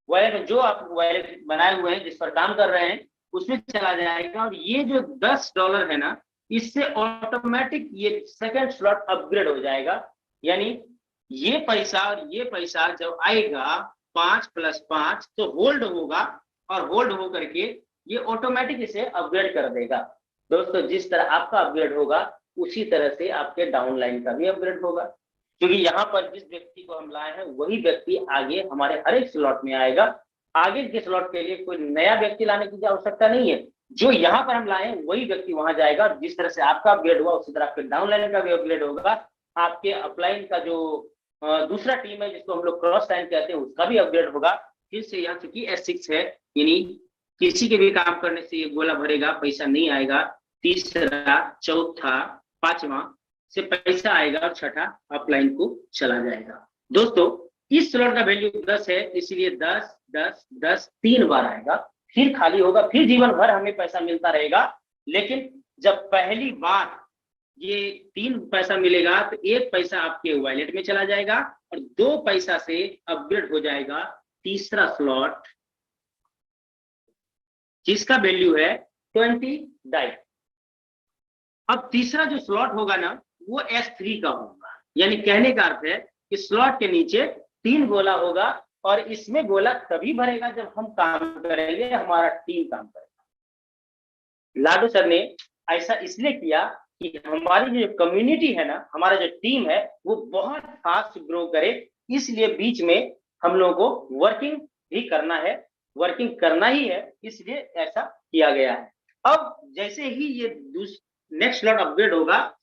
[SPEAKER 2] वॉलेट में जो आप वॉलेट बनाए हुए हैं जिस पर काम कर रहे हैं उसमें चला जाएगा। और ये जो $10 है ना, इससे ऑटोमेटिक ये सेकंड स्लॉट अपग्रेड हो जाएगा। यानी ये पैसा और ये पैसा जब आएगा 5 + 5 तो होल्ड होगा, और होल्ड होकर के ये ऑटोमेटिक इसे अपग्रेड कर देगा। दोस्तों जिस तरह आपका अपग्रेड होगा उसी तरह से आपके डाउनलाइन का भी अपग्रेड होगा, क्योंकि यहाँ पर जिस व्यक्ति को हम लाए हैं वही व्यक्ति आगे हमारे हर एक स्लॉट में आएगा। आगे के स्लॉट के लिए कोई नया व्यक्ति लाने की आवश्यकता नहीं है, जो यहाँ पर हम लाए हैं वही व्यक्ति वहां जाएगा। जिस तरह से आपका अपग्रेड हुआ उसी तरह आपके डाउनलाइन का भी अपग्रेड होगा। आपके अपलाइन का जो दूसरा टीम है जिसको हम लोग क्रॉस साइन कहते हैं उसका भी अपग्रेड होगा। फिर से यहाँ चूंकि S6 है, यानी किसी के भी काम करने से ये गोला भरेगा, पैसा नहीं आएगा। तीसरा, चौथा, पांचवा से पैसा आएगा और छठा अपलाइन को चला जाएगा। दोस्तों इस स्लॉट का वैल्यू 10 है, इसलिए 10 10 10 3 बार आएगा, फिर खाली होगा, फिर जीवन भर हमें पैसा मिलता रहेगा। लेकिन जब पहली बार ये 3 पैसा मिलेगा तो 1 पैसा आपके वॉलेट में चला जाएगा और 2 पैसा से अपग्रेड हो जाएगा तीसरा स्लॉट जिसका वैल्यू है 20 डाई। अब तीसरा जो स्लॉट होगा ना वो S3 का होगा, यानी कहने का अर्थ है कि स्लॉट के नीचे 3 गोला होगा और इसमें गोला तभी भरेगा जब हम काम करेंगे, हमारा टीम काम करेगा। लाडू सर ने ऐसा इसलिए किया कि हमारी जो कम्युनिटी है ना, हमारा जो टीम है वो बहुत फास्ट ग्रो करे, इसलिए बीच में हम लोगों को वर्किंग भी करना है, वर्किंग करना ही है, इसलिए ऐसा किया गया है। अब जैसे ही ये नेक्स्ट स्लॉट अपग्रेड होगा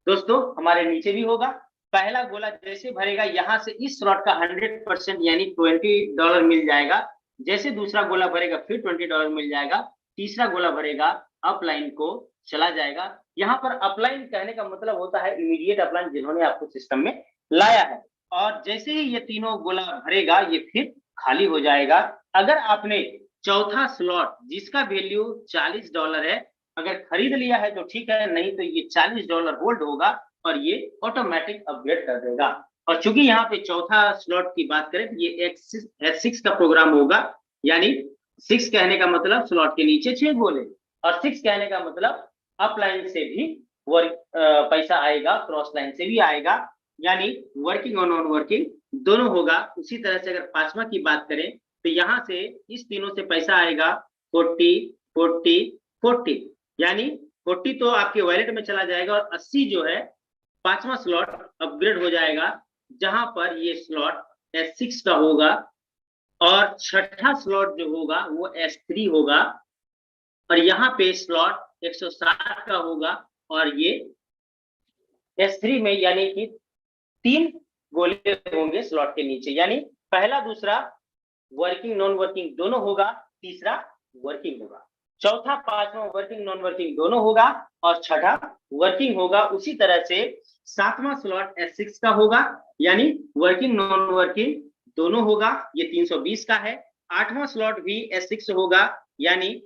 [SPEAKER 2] दोस्तों, हमारे नीचे भी होगा। पहला गोला जैसे भरेगा यहाँ से इस स्लॉट का 100% यानी $20 मिल जाएगा। जैसे दूसरा गोला भरेगा फिर $20 मिल जाएगा। तीसरा गोला भरेगा अपलाइन को चला जाएगा। यहाँ पर अपलाइन कहने का मतलब होता है इमीडिएट अपलाइन, जिन्होंने आपको सिस्टम में लाया है। और जैसे ही ये तीनों गोला भरेगा ये फिर खाली हो जाएगा। अगर आपने चौथा स्लॉट जिसका वैल्यू $40 है अगर खरीद लिया है तो ठीक है, नहीं तो ये $40 होल्ड होगा और ये ऑटोमेटिक अपग्रेड कर देगा। और चूंकि यहाँ पे चौथा स्लॉट की बात करें तो ये S6 का प्रोग्राम होगा, यानी 6 कहने का मतलब स्लॉट के नीचे 6 गोले, और 6 कहने का मतलब अपलाइन से भी पैसा आएगा, क्रॉस लाइन से भी आएगा, यानी वर्किंग और नॉन वर्किंग दोनों होगा। उसी तरह से अगर पांचवा की बात करें तो यहाँ से इस तीनों से पैसा आएगा 40 40 40, यानी 40 तो आपके वॉलेट में चला जाएगा और 80 जो है पांचवा स्लॉट अपग्रेड हो जाएगा, जहां पर ये स्लॉट S6 का होगा और छठा स्लॉट जो होगा वो S3 होगा, और यहाँ पे स्लॉट 160 का होगा और ये S3 में यानी कि 3 गोले होंगे स्लॉट के नीचे, यानी पहला दूसरा वर्किंग नॉन वर्किंग दोनों होगा, तीसरा वर्किंग होगा, चौथा पांचवा वर्किंग नॉन वर्किंग दोनों होगा और छठा वर्किंग होगा। उसी तरह से सातवां स्लॉट S6 का होगा, यानी वर्किंग नॉन वर्किंग दोनों होगा, ये 320 का है। आठवां स्लॉट भी S6 होगा, यानी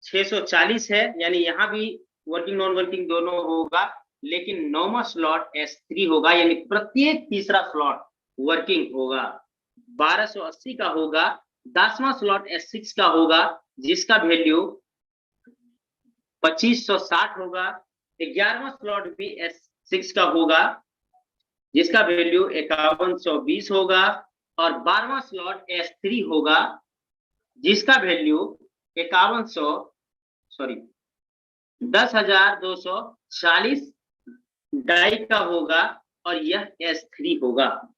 [SPEAKER 2] 640 है, यानी यहाँ भी वर्किंग नॉन वर्किंग दोनों होगा। लेकिन 9वां स्लॉट S3 होगा, यानी प्रत्येक तीसरा स्लॉट वर्किंग होगा। 1280 का होगा। 10वां स्लॉट S6 का होगा जिसका वैल्यू 2560 होगा। 11वां स्लॉट भी S6 का होगा जिसका वैल्यू 5120 होगा, और 12वां स्लॉट S3 होगा जिसका वैल्यू 10,240 डाई का होगा, और यह S3 होगा।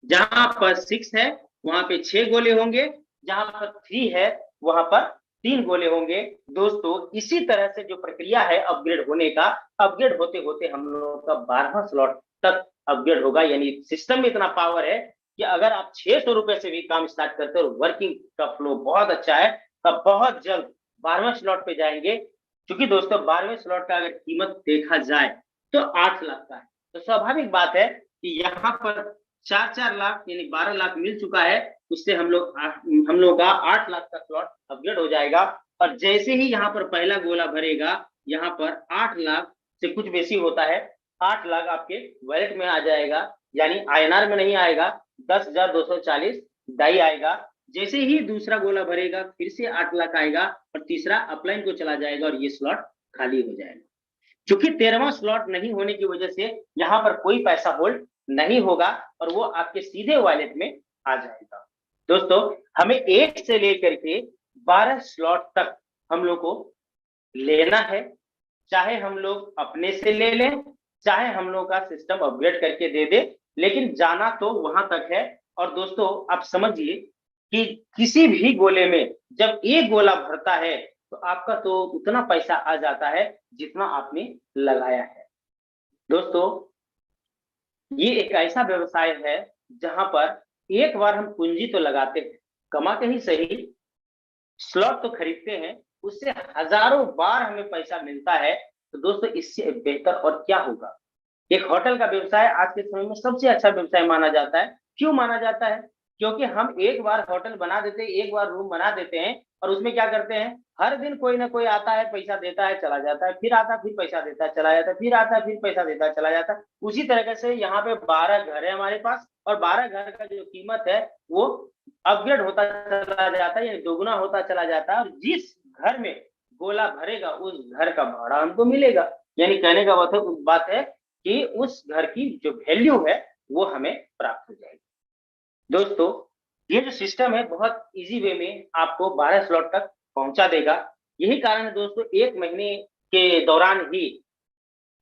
[SPEAKER 2] जहां पर 6 है वहां पे 6 गोले होंगे, जहां पर 3 है वहां पर 3 गोले होंगे। दोस्तों इसी तरह से जो प्रक्रिया है अपग्रेड होने का, अपग्रेड होते होते हम लोगों का 12वां स्लॉट तक अपग्रेड होगा। यानी सिस्टम में इतना पावर है कि अगर आप 600 रुपए से भी काम स्टार्ट करते हो, वर्किंग का फ्लो बहुत अच्छा है, तब बहुत जल्द 12वें स्लॉट पे जाएंगे। क्योंकि दोस्तों 12वें स्लॉट का अगर कीमत देखा जाए तो 8 लाख का है, तो स्वाभाविक बात है कि यहाँ पर 4 लाख यानी 12 लाख मिल चुका है, उससे हम लोग का 8 लाख का स्लॉट अपग्रेड हो जाएगा। और जैसे ही यहाँ पर पहला गोला भरेगा, यहाँ पर 8 लाख से कुछ बेसी होता है, 8 लाख आपके वॉलेट में आ जाएगा, यानी INR में नहीं आएगा, 10,240 डाई आएगा। जैसे ही दूसरा गोला भरेगा फिर से 8 लाख आएगा और तीसरा अपलाइन को चला जाएगा और ये स्लॉट खाली हो जाएगा। क्योंकि 13वां स्लॉट नहीं होने की वजह से यहाँ पर कोई पैसा होल्ड नहीं होगा और वो आपके सीधे वॉलेट में आ जाएगा। दोस्तों, हमें 1 से लेकर के 12 स्लॉट तक हम लोग को लेना है, चाहे हम लोग अपने से ले लें, चाहे हम लोग का सिस्टम अपग्रेड करके दे दे, लेकिन जाना तो वहां तक है। और दोस्तों, आप समझिए कि किसी भी गोले में जब एक गोला भरता है तो आपका तो उतना पैसा आ जाता है जितना आपने लगाया है। दोस्तों, ये एक ऐसा व्यवसाय है जहां पर एक बार हम पूंजी तो लगाते हैं, कमा के ही सही, स्लॉट तो खरीदते हैं, उससे हजारों बार हमें पैसा मिलता है। तो दोस्तों, इससे बेहतर और क्या होगा। एक होटल का व्यवसाय आज के समय में सबसे अच्छा व्यवसाय माना जाता है। क्यों माना जाता है? क्योंकि हम एक बार होटल बना देते हैं, एक बार रूम बना देते हैं और उसमें क्या करते हैं, हर दिन कोई ना कोई आता है, पैसा देता है, चला जाता है, फिर आता है, फिर पैसा देता है, चला जाता है, फिर आता है, फिर पैसा देता है, चला जाता है। उसी तरीके से यहाँ पे 12 घर है हमारे पास और 12 घर का जो कीमत है वो अपग्रेड होता चला जाता है, यानी दोगुना होता चला जाता है। और जिस घर में गोला भरेगा उस घर का भाड़ा हमको मिलेगा। यानी कहने का बात है कि उस घर की जो वैल्यू है वो हमें प्राप्त हो जाएगी। दोस्तों, ये जो सिस्टम है बहुत इजी वे में आपको 12 स्लॉट तक पहुंचा देगा। यही कारण है दोस्तों, 1 महीने के दौरान ही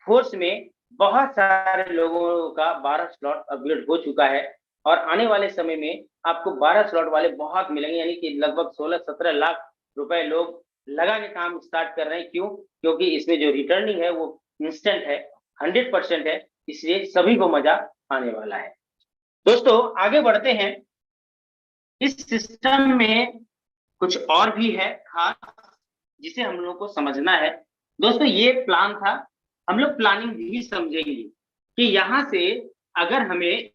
[SPEAKER 2] फोर्स में बहुत सारे लोगों का 12 स्लॉट अपग्रेड हो चुका है और आने वाले समय में आपको 12 स्लॉट वाले बहुत मिलेंगे, यानी कि लगभग 16-17 लाख रुपए लोग लगा के काम स्टार्ट कर रहे हैं। क्यों? क्योंकि इसमें जो रिटर्निंग है वो इंस्टेंट है, 100% है, इसलिए सभी को मजा आने वाला है। दोस्तों, आगे बढ़ते हैं। इस सिस्टम में कुछ और भी है खास जिसे हम लोग को समझना है। दोस्तों, ये प्लान था, हम लोग प्लानिंग भी समझेंगे कि यहाँ से अगर हमें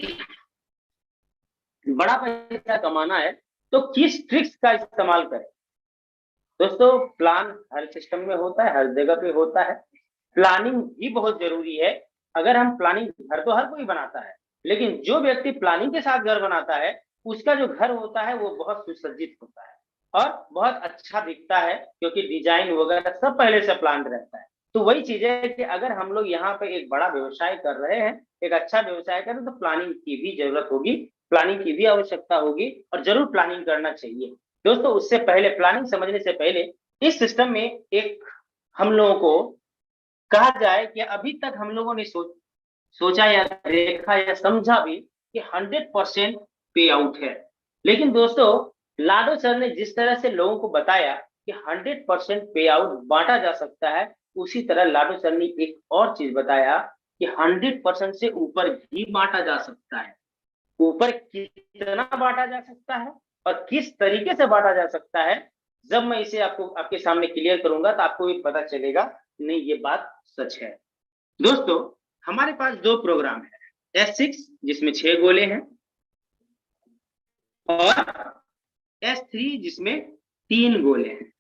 [SPEAKER 2] बड़ा पैसा कमाना है तो किस ट्रिक्स का इस्तेमाल करें। दोस्तों, प्लान हर सिस्टम में होता है, हर जगह पे होता है, प्लानिंग भी बहुत जरूरी है। अगर हम प्लानिंग, घर तो हर कोई बनाता है, लेकिन जो व्यक्ति प्लानिंग के साथ घर बनाता है उसका जो घर होता है वो बहुत सुसज्जित होता है और बहुत अच्छा दिखता है, क्योंकि डिजाइन वगैरह सब पहले से प्लान रहता है। तो वही चीज है कि अगर हम लोग यहाँ पे एक बड़ा व्यवसाय कर रहे हैं, एक अच्छा व्यवसाय कर रहे हैं, तो प्लानिंग की भी जरूरत होगी, प्लानिंग की भी आवश्यकता होगी और जरूर प्लानिंग करना चाहिए। दोस्तों, उससे पहले, प्लानिंग समझने से पहले, इस सिस्टम में एक हम लोगों को कहा जाए कि अभी तक हम लोगों ने सोचा या देखा या समझा भी कि 100% पे आउट है। लेकिन दोस्तों, लाडो सर ने जिस तरह से लोगों को बताया कि 100% पे आउट बांटा जा सकता है, उसी तरह लाडो सर ने एक और चीज बताया कि 100% से ऊपर भी बांटा जा सकता है। ऊपर कितना बांटा जा सकता है और किस तरीके से बांटा जा सकता है, जब मैं इसे आपको आपके सामने क्लियर करूंगा तो आपको भी पता चलेगा नहीं ये बात सच है। दोस्तों, हमारे पास 2 प्रोग्राम है, S6 जिसमें 6 गोले हैं और S3 जिसमें 3 गोले हैं।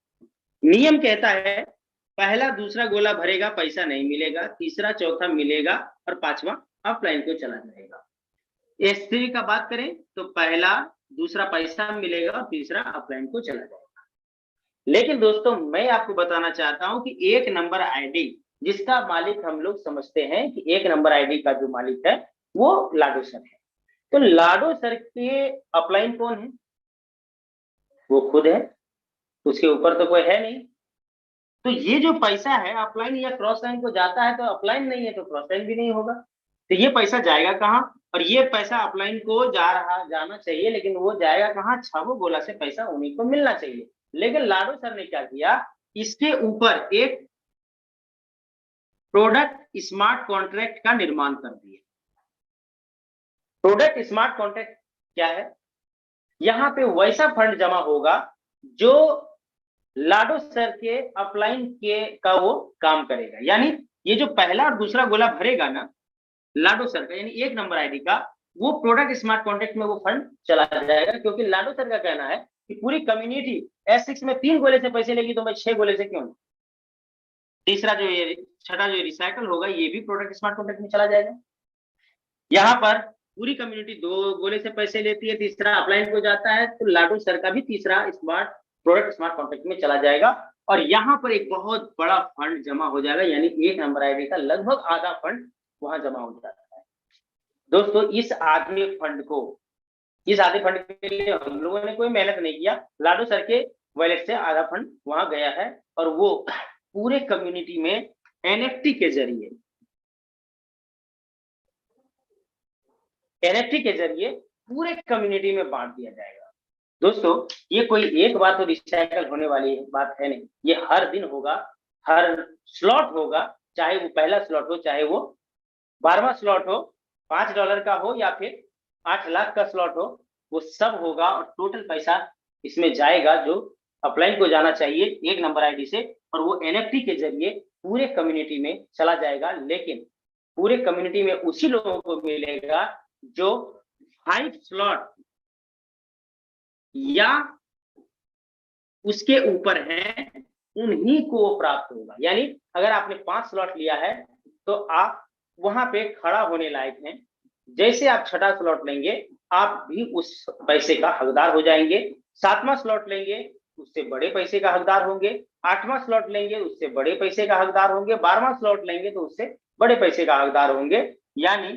[SPEAKER 2] नियम कहता है पहला दूसरा गोला भरेगा पैसा नहीं मिलेगा, तीसरा चौथा मिलेगा और 5वां ऑफलाइन को चला जाएगा। S3 का बात करें तो पहला दूसरा पैसा मिलेगा और तीसरा ऑफलाइन को चला जाएगा। लेकिन दोस्तों, मैं आपको बताना चाहता हूं कि 1 नंबर आईडी जिसका मालिक हम लोग समझते हैं कि 1 नंबर आईडी का जो मालिक है वो लाडो सर है। तो लाडो सर के अपलाइन कौन है? वो खुद है, उसके ऊपर तो कोई है नहीं। तो ये जो पैसा है अपलाइन या क्रॉस लाइन को जाता है, तो अपलाइन नहीं है तो क्रॉस लाइन भी नहीं होगा। तो ये पैसा जाएगा कहाँ? और ये पैसा अपलाइन को जाना चाहिए, लेकिन वो जाएगा कहाँ? 6 गोला से पैसा उन्हीं को मिलना चाहिए। लेकिन लाडो सर ने क्या किया, इसके ऊपर एक प्रोडक्ट स्मार्ट कॉन्ट्रैक्ट का निर्माण कर दिया। प्रोडक्ट स्मार्ट कॉन्ट्रैक्ट क्या है? यहाँ पे वैसा फंड जमा होगा जो लाडो सर के अपलाइन के का वो काम करेगा। यानी ये जो पहला और दूसरा गोला भरेगा ना लाडो सर का, यानी 1 नंबर आईडी का, वो प्रोडक्ट स्मार्ट कॉन्ट्रैक्ट में वो फंड चला जाएगा। क्योंकि लाडो सर का कहना है कि पूरी कम्युनिटी S6 में 3 गोले से पैसे लेगी, तो मैं 6 गोले से क्यों नहीं? तीसरा जो ये छठा जो रिसाइकल होगा ये भी प्रोडक्ट स्मार्ट कॉन्ट्रैक्ट में चला जाएगा। यहाँ पर पूरी कम्युनिटी 2 गोले से पैसे लेती है, तीसरा अपलाइन को जाता है, तो लाडो सर का भी तीसरा स्मार्ट प्रोडक्ट स्मार्ट कॉन्ट्रैक्ट में चला जाएगा और यहाँ पर एक बहुत बड़ा फंड जमा हो जाएगा, यानी एक नंबर आईडी का लगभग आधा फंड वहां जमा हो जाता है। दोस्तों इस आधे फंड के लिए हम लोगों ने कोई मेहनत नहीं किया, लाडो सर के वॉलेट से आधा फंड वहां गया है और वो पूरे कम्युनिटी में एनएफटी के जरिए पूरे कम्युनिटी में बांट दिया जाएगा। दोस्तों ये कोई एक बार तो रिसाइकल होने वाली बात है नहीं, ये हर दिन होगा, हर स्लॉट होगा, चाहे वो पहला स्लॉट हो, चाहे वो 12वां स्लॉट हो, $5 का हो या फिर 8 लाख का स्लॉट हो, वो सब होगा और टोटल पैसा इसमें जाएगा जो अपलाइन को जाना चाहिए एक नंबर आईडी से, और वो एनएफटी के जरिए पूरे कम्युनिटी में चला जाएगा। लेकिन पूरे कम्युनिटी में उसी लोगों को मिलेगा जो 5 स्लॉट या उसके ऊपर है, उन्हीं को प्राप्त होगा। यानी अगर आपने 5 स्लॉट लिया है तो आप वहां पे खड़ा होने लायक हैं, जैसे आप 6ठा स्लॉट लेंगे आप भी उस पैसे का हकदार हो जाएंगे, 7वां स्लॉट लेंगे उससे बड़े पैसे का हकदार होंगे, 8वां स्लॉट लेंगे उससे बड़े पैसे का हकदार होंगे, 12वां स्लॉट लेंगे तो उससे बड़े पैसे का हकदार होंगे। यानी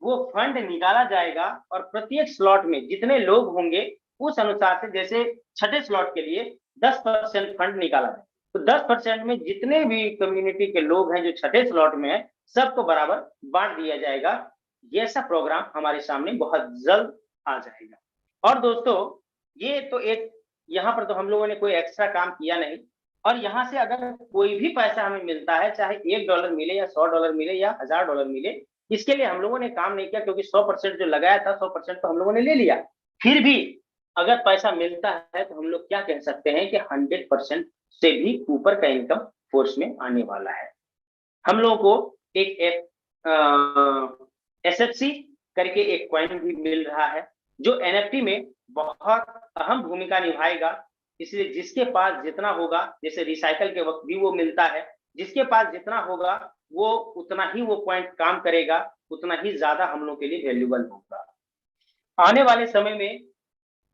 [SPEAKER 2] वो फंड निकाला जाएगा और प्रत्येक स्लॉट में जितने लोग होंगे उस अनुसार से, जैसे 6ठे स्लॉट के लिए 10% फंड निकाला जाए तो 10% में जितने भी कम्युनिटी के लोग हैं जो 6ठे स्लॉट में है सबको बराबर बांट दिया जाएगा। ये ऐसा प्रोग्राम हमारे सामने बहुत जल्द आ जाएगा। और दोस्तों ये तो एक, यहाँ पर तो हम लोगों ने कोई एक्स्ट्रा काम किया नहीं, और यहाँ से अगर कोई भी पैसा हमें मिलता है, चाहे $1 मिले या $100 मिले या $1000 मिले, इसके लिए हम लोगों ने काम नहीं किया, क्योंकि 100% जो लगाया था 100% तो हम लोगों ने ले लिया। फिर भी अगर पैसा मिलता है तो हम लोग क्या कह सकते हैं कि 100% से भी ऊपर का इनकम फोर्स में आने वाला है। हम लोगों को एक SFC करके एक कॉइन भी मिल रहा है जो NFT में बहुत अहम भूमिका निभाएगा। इसलिए जिसके पास जितना होगा, जैसे रिसाइकल के वक्त भी वो मिलता है, जिसके पास जितना होगा वो उतना ही वो पॉइंट काम करेगा, उतना ही ज्यादा हम लोग के लिए वैल्यूएबल होगा। आने वाले समय में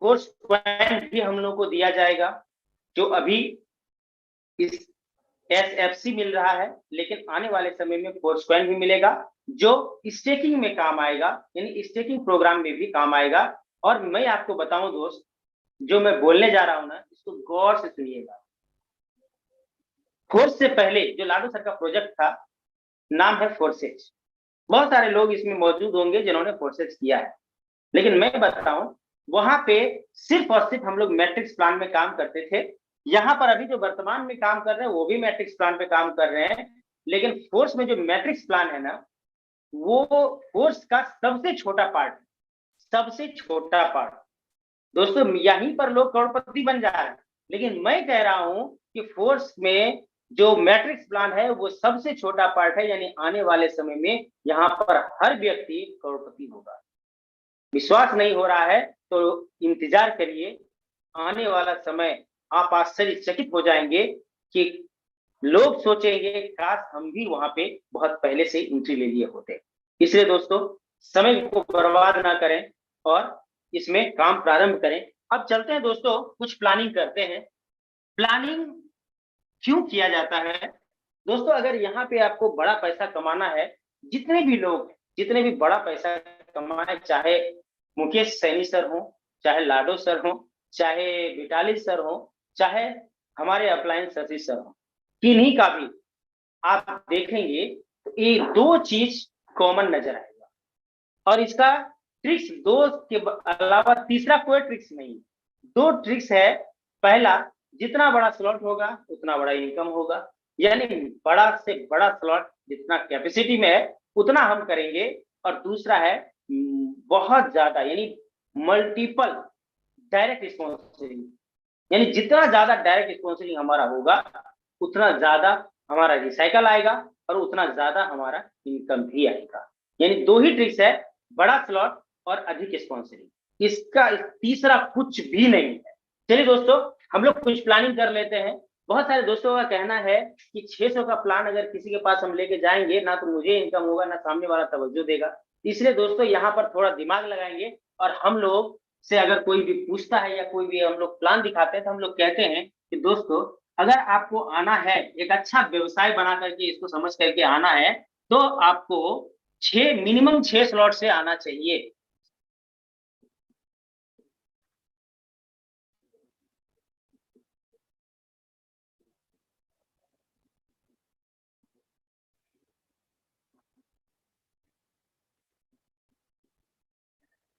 [SPEAKER 2] फोर्स पॉइंट भी हम लोग को दिया जाएगा, जो अभी इस SFC मिल रहा है, लेकिन आने वाले समय में फोर्स कॉइन भी मिलेगा जो स्टेकिंग में काम आएगा, यानी स्टेकिंग प्रोग्राम में भी काम आएगा। और मैं आपको बताऊं दोस्त, जो मैं बोलने जा रहा हूं ना, इसको गौर से सुनिएगा। फोर्स से पहले जो लाडो सर का प्रोजेक्ट था, नाम है फोर्सेज। बहुत सारे लोग इसमें मौजूद होंगे जिन्होंने फोर्सेज किया है, लेकिन मैं बताऊं वहां पे सिर्फ और सिर्फ हम लोग मैट्रिक्स प्लान में काम करते थे। यहाँ पर अभी जो वर्तमान में काम कर रहे हैं वो भी मैट्रिक्स प्लान पे काम कर रहे हैं, लेकिन फोर्स में जो मैट्रिक्स प्लान है ना, वो फोर्स का सबसे छोटा पार्ट, सबसे छोटा पार्ट। दोस्तों यहीं पर लोग करोड़पति बन जा रहे हैं, लेकिन मैं कह रहा हूं कि फोर्स में जो मैट्रिक्स प्लान है वो सबसे छोटा पार्ट है, यानी आने वाले समय में यहाँ पर हर व्यक्ति करोड़पति होगा। विश्वास नहीं हो रहा है तो इंतजार करिए, आने वाला समय आप आश्चर्यचकित हो जाएंगे कि लोग सोचेंगे काश हम भी वहां पे बहुत पहले से एंट्री ले लिए होते। इसलिए दोस्तों समय को बर्बाद ना करें और इसमें काम प्रारंभ करें। अब चलते हैं दोस्तों, कुछ प्लानिंग करते हैं। प्लानिंग क्यों किया जाता है दोस्तों? अगर यहाँ पे आपको बड़ा पैसा कमाना है, जितने भी लोग, जितने भी बड़ा पैसा कमाए, चाहे मुकेश सैनी सर हो, चाहे लाडो सर हो, चाहे विटाली सर हो, चाहे हमारे अपलायंस शशि सर हो, किन्हीं का भी आप देखेंगे तो ये 2 चीज कॉमन नजर आएगा, और इसका ट्रिक्स 2 के अलावा तीसरा कोई ट्रिक्स नहीं। 2 ट्रिक्स है। पहला, जितना बड़ा स्लॉट होगा उतना बड़ा इनकम होगा, यानी बड़ा से बड़ा स्लॉट जितना कैपेसिटी में है उतना हम करेंगे। और दूसरा है बहुत ज्यादा, यानी मल्टीपल डायरेक्ट स्पॉन्सरिंग, यानी जितना ज्यादा डायरेक्ट स्पॉन्सरिंग हमारा होगा उतना ज्यादा हमारा रिसाइकल आएगा और उतना ज्यादा हमारा इनकम भी आएगा। यानी 2 ही ट्रिक्स है, बड़ा स्लॉट और अधिक स्पॉन्सरिंग। इसका तीसरा कुछ भी नहीं है। चलिए दोस्तों हम लोग कुछ प्लानिंग कर लेते हैं। बहुत सारे दोस्तों का कहना है कि 600 का प्लान अगर किसी के पास हम लेके जाएंगे ना, तो मुझे इनकम होगा ना सामने वाला तवज्जो देगा। इसलिए दोस्तों यहाँ पर थोड़ा दिमाग लगाएंगे, और हम लोग से अगर कोई भी पूछता है या कोई भी हम लोग प्लान दिखाते हैं तो हम लोग कहते हैं कि दोस्तों अगर आपको आना है, एक अच्छा व्यवसाय बना करके इसको समझ करके आना है, तो आपको 6 मिनिमम 6 स्लॉट से आना चाहिए।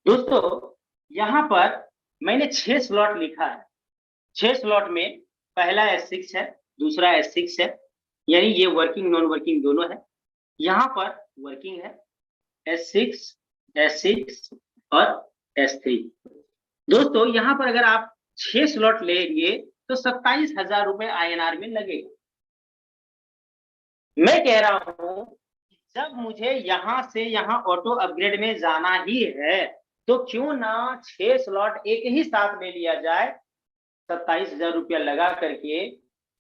[SPEAKER 2] दोस्तों यहाँ पर मैंने 6 स्लॉट लिखा है। 6 स्लॉट में पहला S6 है, दूसरा S6 है, यानी ये वर्किंग नॉन वर्किंग दोनों है। यहाँ पर वर्किंग है S6, S6 और S3। दोस्तों यहाँ पर अगर आप 6 स्लॉट लेंगे तो 27,000 रुपए INR में लगेगा। मैं कह रहा हूं जब मुझे यहां से यहां ऑटो अपग्रेड में जाना ही है तो क्यों ना 6 स्लॉट एक ही साथ ले लिया जाए 27,000 रुपया लगा करके,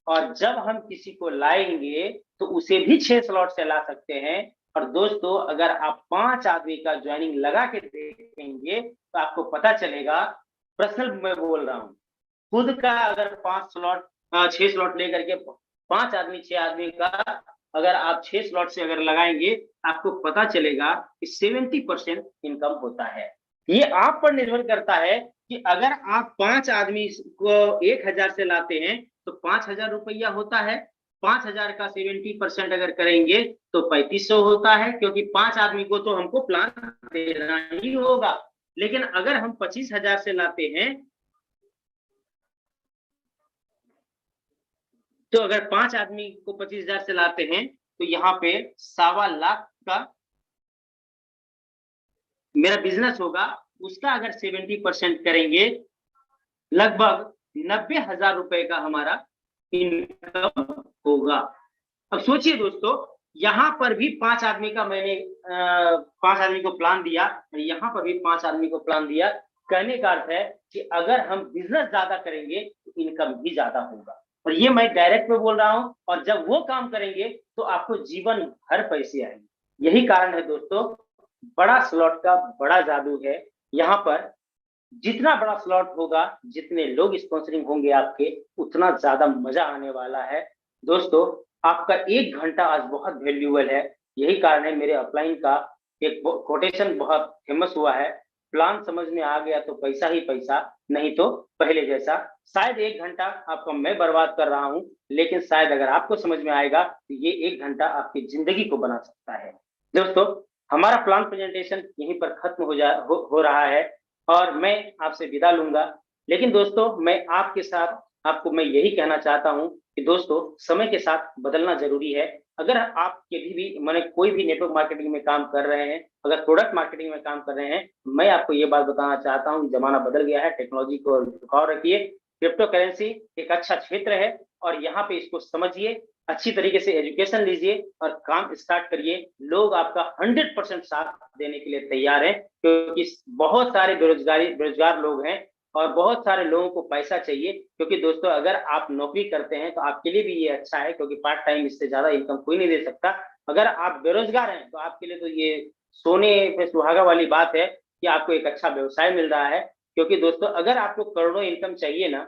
[SPEAKER 2] और जब हम किसी को लाएंगे तो उसे भी 6 स्लॉट से ला सकते हैं। और दोस्तों अगर आप 5 आदमी का ज्वाइनिंग लगा के देखेंगे तो आपको पता चलेगा, पर्सनल मैं बोल रहा हूँ, खुद का अगर 6 स्लॉट लेकर के 5 आदमी 6 आदमी का अगर आप 6 स्लॉट से अगर लगाएंगे आपको पता चलेगा कि 70% इनकम होता है। ये आप पर निर्भर करता है कि अगर आप 5 आदमी को 1,000 से लाते हैं तो 5,000 रुपया होता है। 5,000 का 70% अगर करेंगे तो 3,500 होता है, क्योंकि 5 आदमी को तो हमको प्लान देना ही होगा। लेकिन अगर हम 25,000 से लाते हैं तो अगर 5 आदमी को 25,000 से लाते हैं तो यहाँ पे 2.25 लाख का मेरा बिजनेस होगा। उसका अगर 70% करेंगे लगभग 90,000 रुपए का हमारा इनकम होगा। अब सोचिए दोस्तों, यहाँ पर भी 5 आदमी का मैंने 5 आदमी को प्लान दिया, यहाँ पर भी 5 आदमी को प्लान दिया। कहने का अर्थ है कि अगर हम बिजनेस ज्यादा करेंगे तो इनकम भी ज्यादा होगा, और ये मैं डायरेक्ट में बोल रहा हूँ। और जब वो काम करेंगे तो आपको जीवन भर पैसे आएंगे। यही कारण है दोस्तों, बड़ा स्लॉट का बड़ा जादू है। यहाँ पर जितना बड़ा स्लॉट होगा, जितने लोग स्पॉन्सरिंग होंगे आपके, उतना ज्यादा मजा आने वाला है। दोस्तों आपका 1 घंटा आज बहुत वैल्यूएबल है। यही कारण है मेरे अपलाइन का एक कोटेशन बहुत फेमस हुआ है, प्लान समझ में आ गया तो पैसा ही पैसा, नहीं तो पहले जैसा। शायद 1 घंटा आपका मैं बर्बाद कर रहा हूं, लेकिन शायद अगर आपको समझ में आएगा तो ये 1 घंटा आपकी जिंदगी को बना सकता है। दोस्तों हमारा प्लान प्रेजेंटेशन यहीं पर खत्म हो रहा है और मैं आपसे विदा लूंगा। लेकिन दोस्तों मैं आपके साथ आपको मैं यही कहना चाहता हूं कि दोस्तों समय के साथ बदलना जरूरी है। अगर आप कभी भी मैंने कोई भी नेटवर्क मार्केटिंग में काम कर रहे हैं, अगर प्रोडक्ट मार्केटिंग में काम कर रहे हैं, मैं आपको ये बात बताना चाहता हूँ, जमाना बदल गया है, टेक्नोलॉजी को झुकाव रखिए। क्रिप्टो करेंसी एक अच्छा क्षेत्र है और यहाँ पे इसको समझिए, अच्छी तरीके से एजुकेशन लीजिए और काम स्टार्ट करिए। लोग आपका 100% साथ देने के लिए तैयार हैं, क्योंकि बहुत सारे बेरोजगार लोग हैं और बहुत सारे लोगों को पैसा चाहिए। क्योंकि दोस्तों अगर आप नौकरी करते हैं तो आपके लिए भी ये अच्छा है, क्योंकि पार्ट टाइम इससे ज्यादा इनकम कोई नहीं दे सकता। अगर आप बेरोजगार हैं तो आपके लिए तो ये सोने पे सुहागा वाली बात है कि आपको एक अच्छा व्यवसाय मिल रहा है। क्योंकि दोस्तों अगर आपको करोड़ों इनकम चाहिए ना,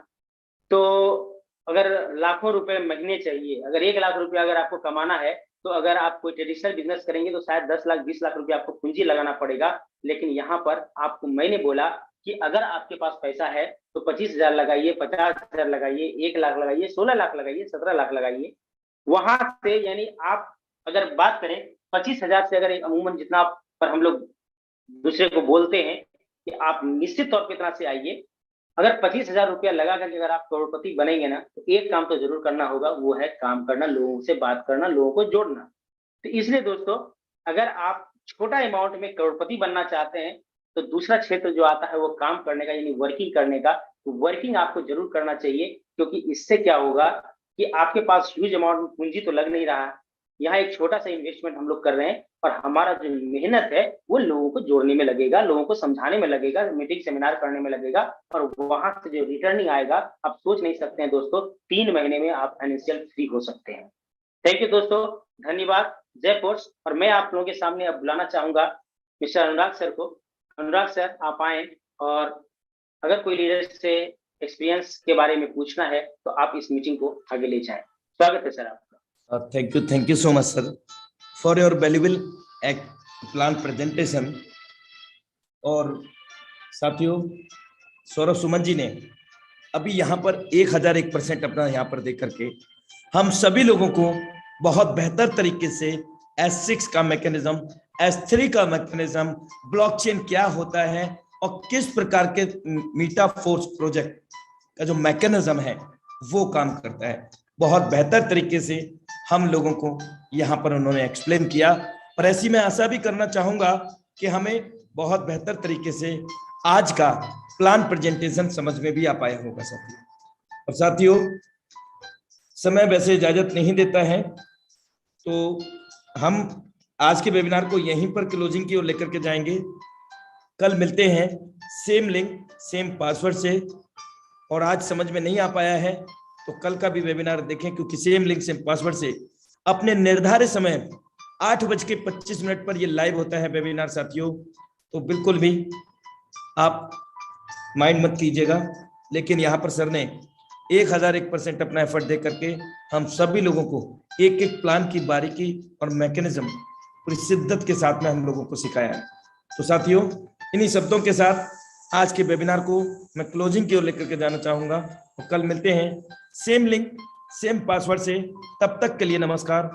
[SPEAKER 2] तो अगर लाखों रुपए महीने चाहिए, अगर 1 लाख रुपया अगर आपको कमाना है, तो अगर आप कोई ट्रेडिशनल बिजनेस करेंगे तो शायद 10 लाख 20 लाख रुपया आपको पूंजी लगाना पड़ेगा। लेकिन यहाँ पर आपको मैंने बोला कि अगर आपके पास पैसा है तो 25,000 लगाइए, 50,000 लगाइए, 1 लाख लगाइए, 16 लाख लगाइए, 17 लाख लगाइए। वहां से यानी आप अगर बात करें 25,000 से, अगर अमूमन जितना पर हम लोग दूसरे को बोलते हैं कि आप निश्चित तौर पर इतना से आइए। अगर 25,000 रुपया लगा करके अगर आप करोड़पति बनेंगे ना, तो एक काम तो जरूर करना होगा, वो है काम करना, लोगों से बात करना, लोगों को जोड़ना। तो इसलिए दोस्तों अगर आप छोटा अमाउंट में करोड़पति बनना चाहते हैं तो दूसरा क्षेत्र जो आता है वो काम करने का, यानी वर्किंग करने का। तो वर्किंग आपको जरूर करना चाहिए, क्योंकि इससे क्या होगा कि आपके पास ह्यूज अमाउंट में पूंजी तो लग नहीं रहा, यहाँ एक छोटा सा इन्वेस्टमेंट हम लोग कर रहे हैं और हमारा जो मेहनत है वो लोगों को जोड़ने में लगेगा, लोगों को समझाने में लगेगा, मीटिंग सेमिनार करने में लगेगा, और वहां से जो रिटर्निंग आएगा आप सोच नहीं सकते हैं दोस्तों। 3 महीने में आप फाइनेंशियल फ्री हो सकते हैं। थैंक यू दोस्तों, धन्यवाद, जय फोर्स। और मैं आप लोगों के सामने अब बुलाना चाहूंगा मिस्टर अनुराग सर को। अनुराग सर, आप आए, और अगर कोई लीडर से एक्सपीरियंस के बारे में पूछना है तो आप इस मीटिंग को आगे ले जाएं। स्वागत है सर आपका।
[SPEAKER 1] Thank you so much, sir, for your valuable plan presentation। और साथियों, सौरभ सुमन जी ने अभी यहाँ पर 1001% अपना यहाँ पर देख करके हम सभी लोगों को बहुत बेहतर तरीके से S6 का मैकेनिज्म, S3 का मैकेनिज्म, ब्लॉकचेन क्या होता है और किस प्रकार के मीटाफोर्स प्रोजेक्ट का जो मैकेनिज्म है वो काम करता है, बहुत बेहतर तरीके से हम लोगों को यहाँ पर उन्होंने एक्सप्लेन किया। और ऐसी मैं आशा भी करना चाहूंगा कि हमें बहुत बेहतर तरीके से आज का प्लान प्रेजेंटेशन समझ में भी आ पाया होगा साथियों। और साथियों, समय वैसे इजाजत नहीं देता है, तो हम आज के वेबिनार को यहीं पर क्लोजिंग की ओर लेकर के जाएंगे। कल मिलते हैं सेम लिंक सेम पासवर्ड से। और आज समझ में नहीं आ पाया है तो कल का भी वेबिनार देखें, क्योंकि सेम लिंक सेम पासवर्ड से अपने निर्धारित समय 8:25 पर ये लाइव होता है वेबिनार साथियों। तो बिल्कुल भी आप माइंड मत कीजिएगा, लेकिन यहाँ पर सर ने 1001% अपना एफर्ट दे करके हम सभी लोगों को एक एक प्लान की बारीकी और मैकेनिज्म पूरी शिद्दत के साथ में हम लोगों को सिखाया है। तो साथियों, इन्हीं शब्दों के साथ आज के वेबिनार को मैं क्लोजिंग की ओर लेकर के जाना चाहूंगा। और कल मिलते हैं सेम लिंक सेम पासवर्ड से। तब तक के लिए नमस्कार।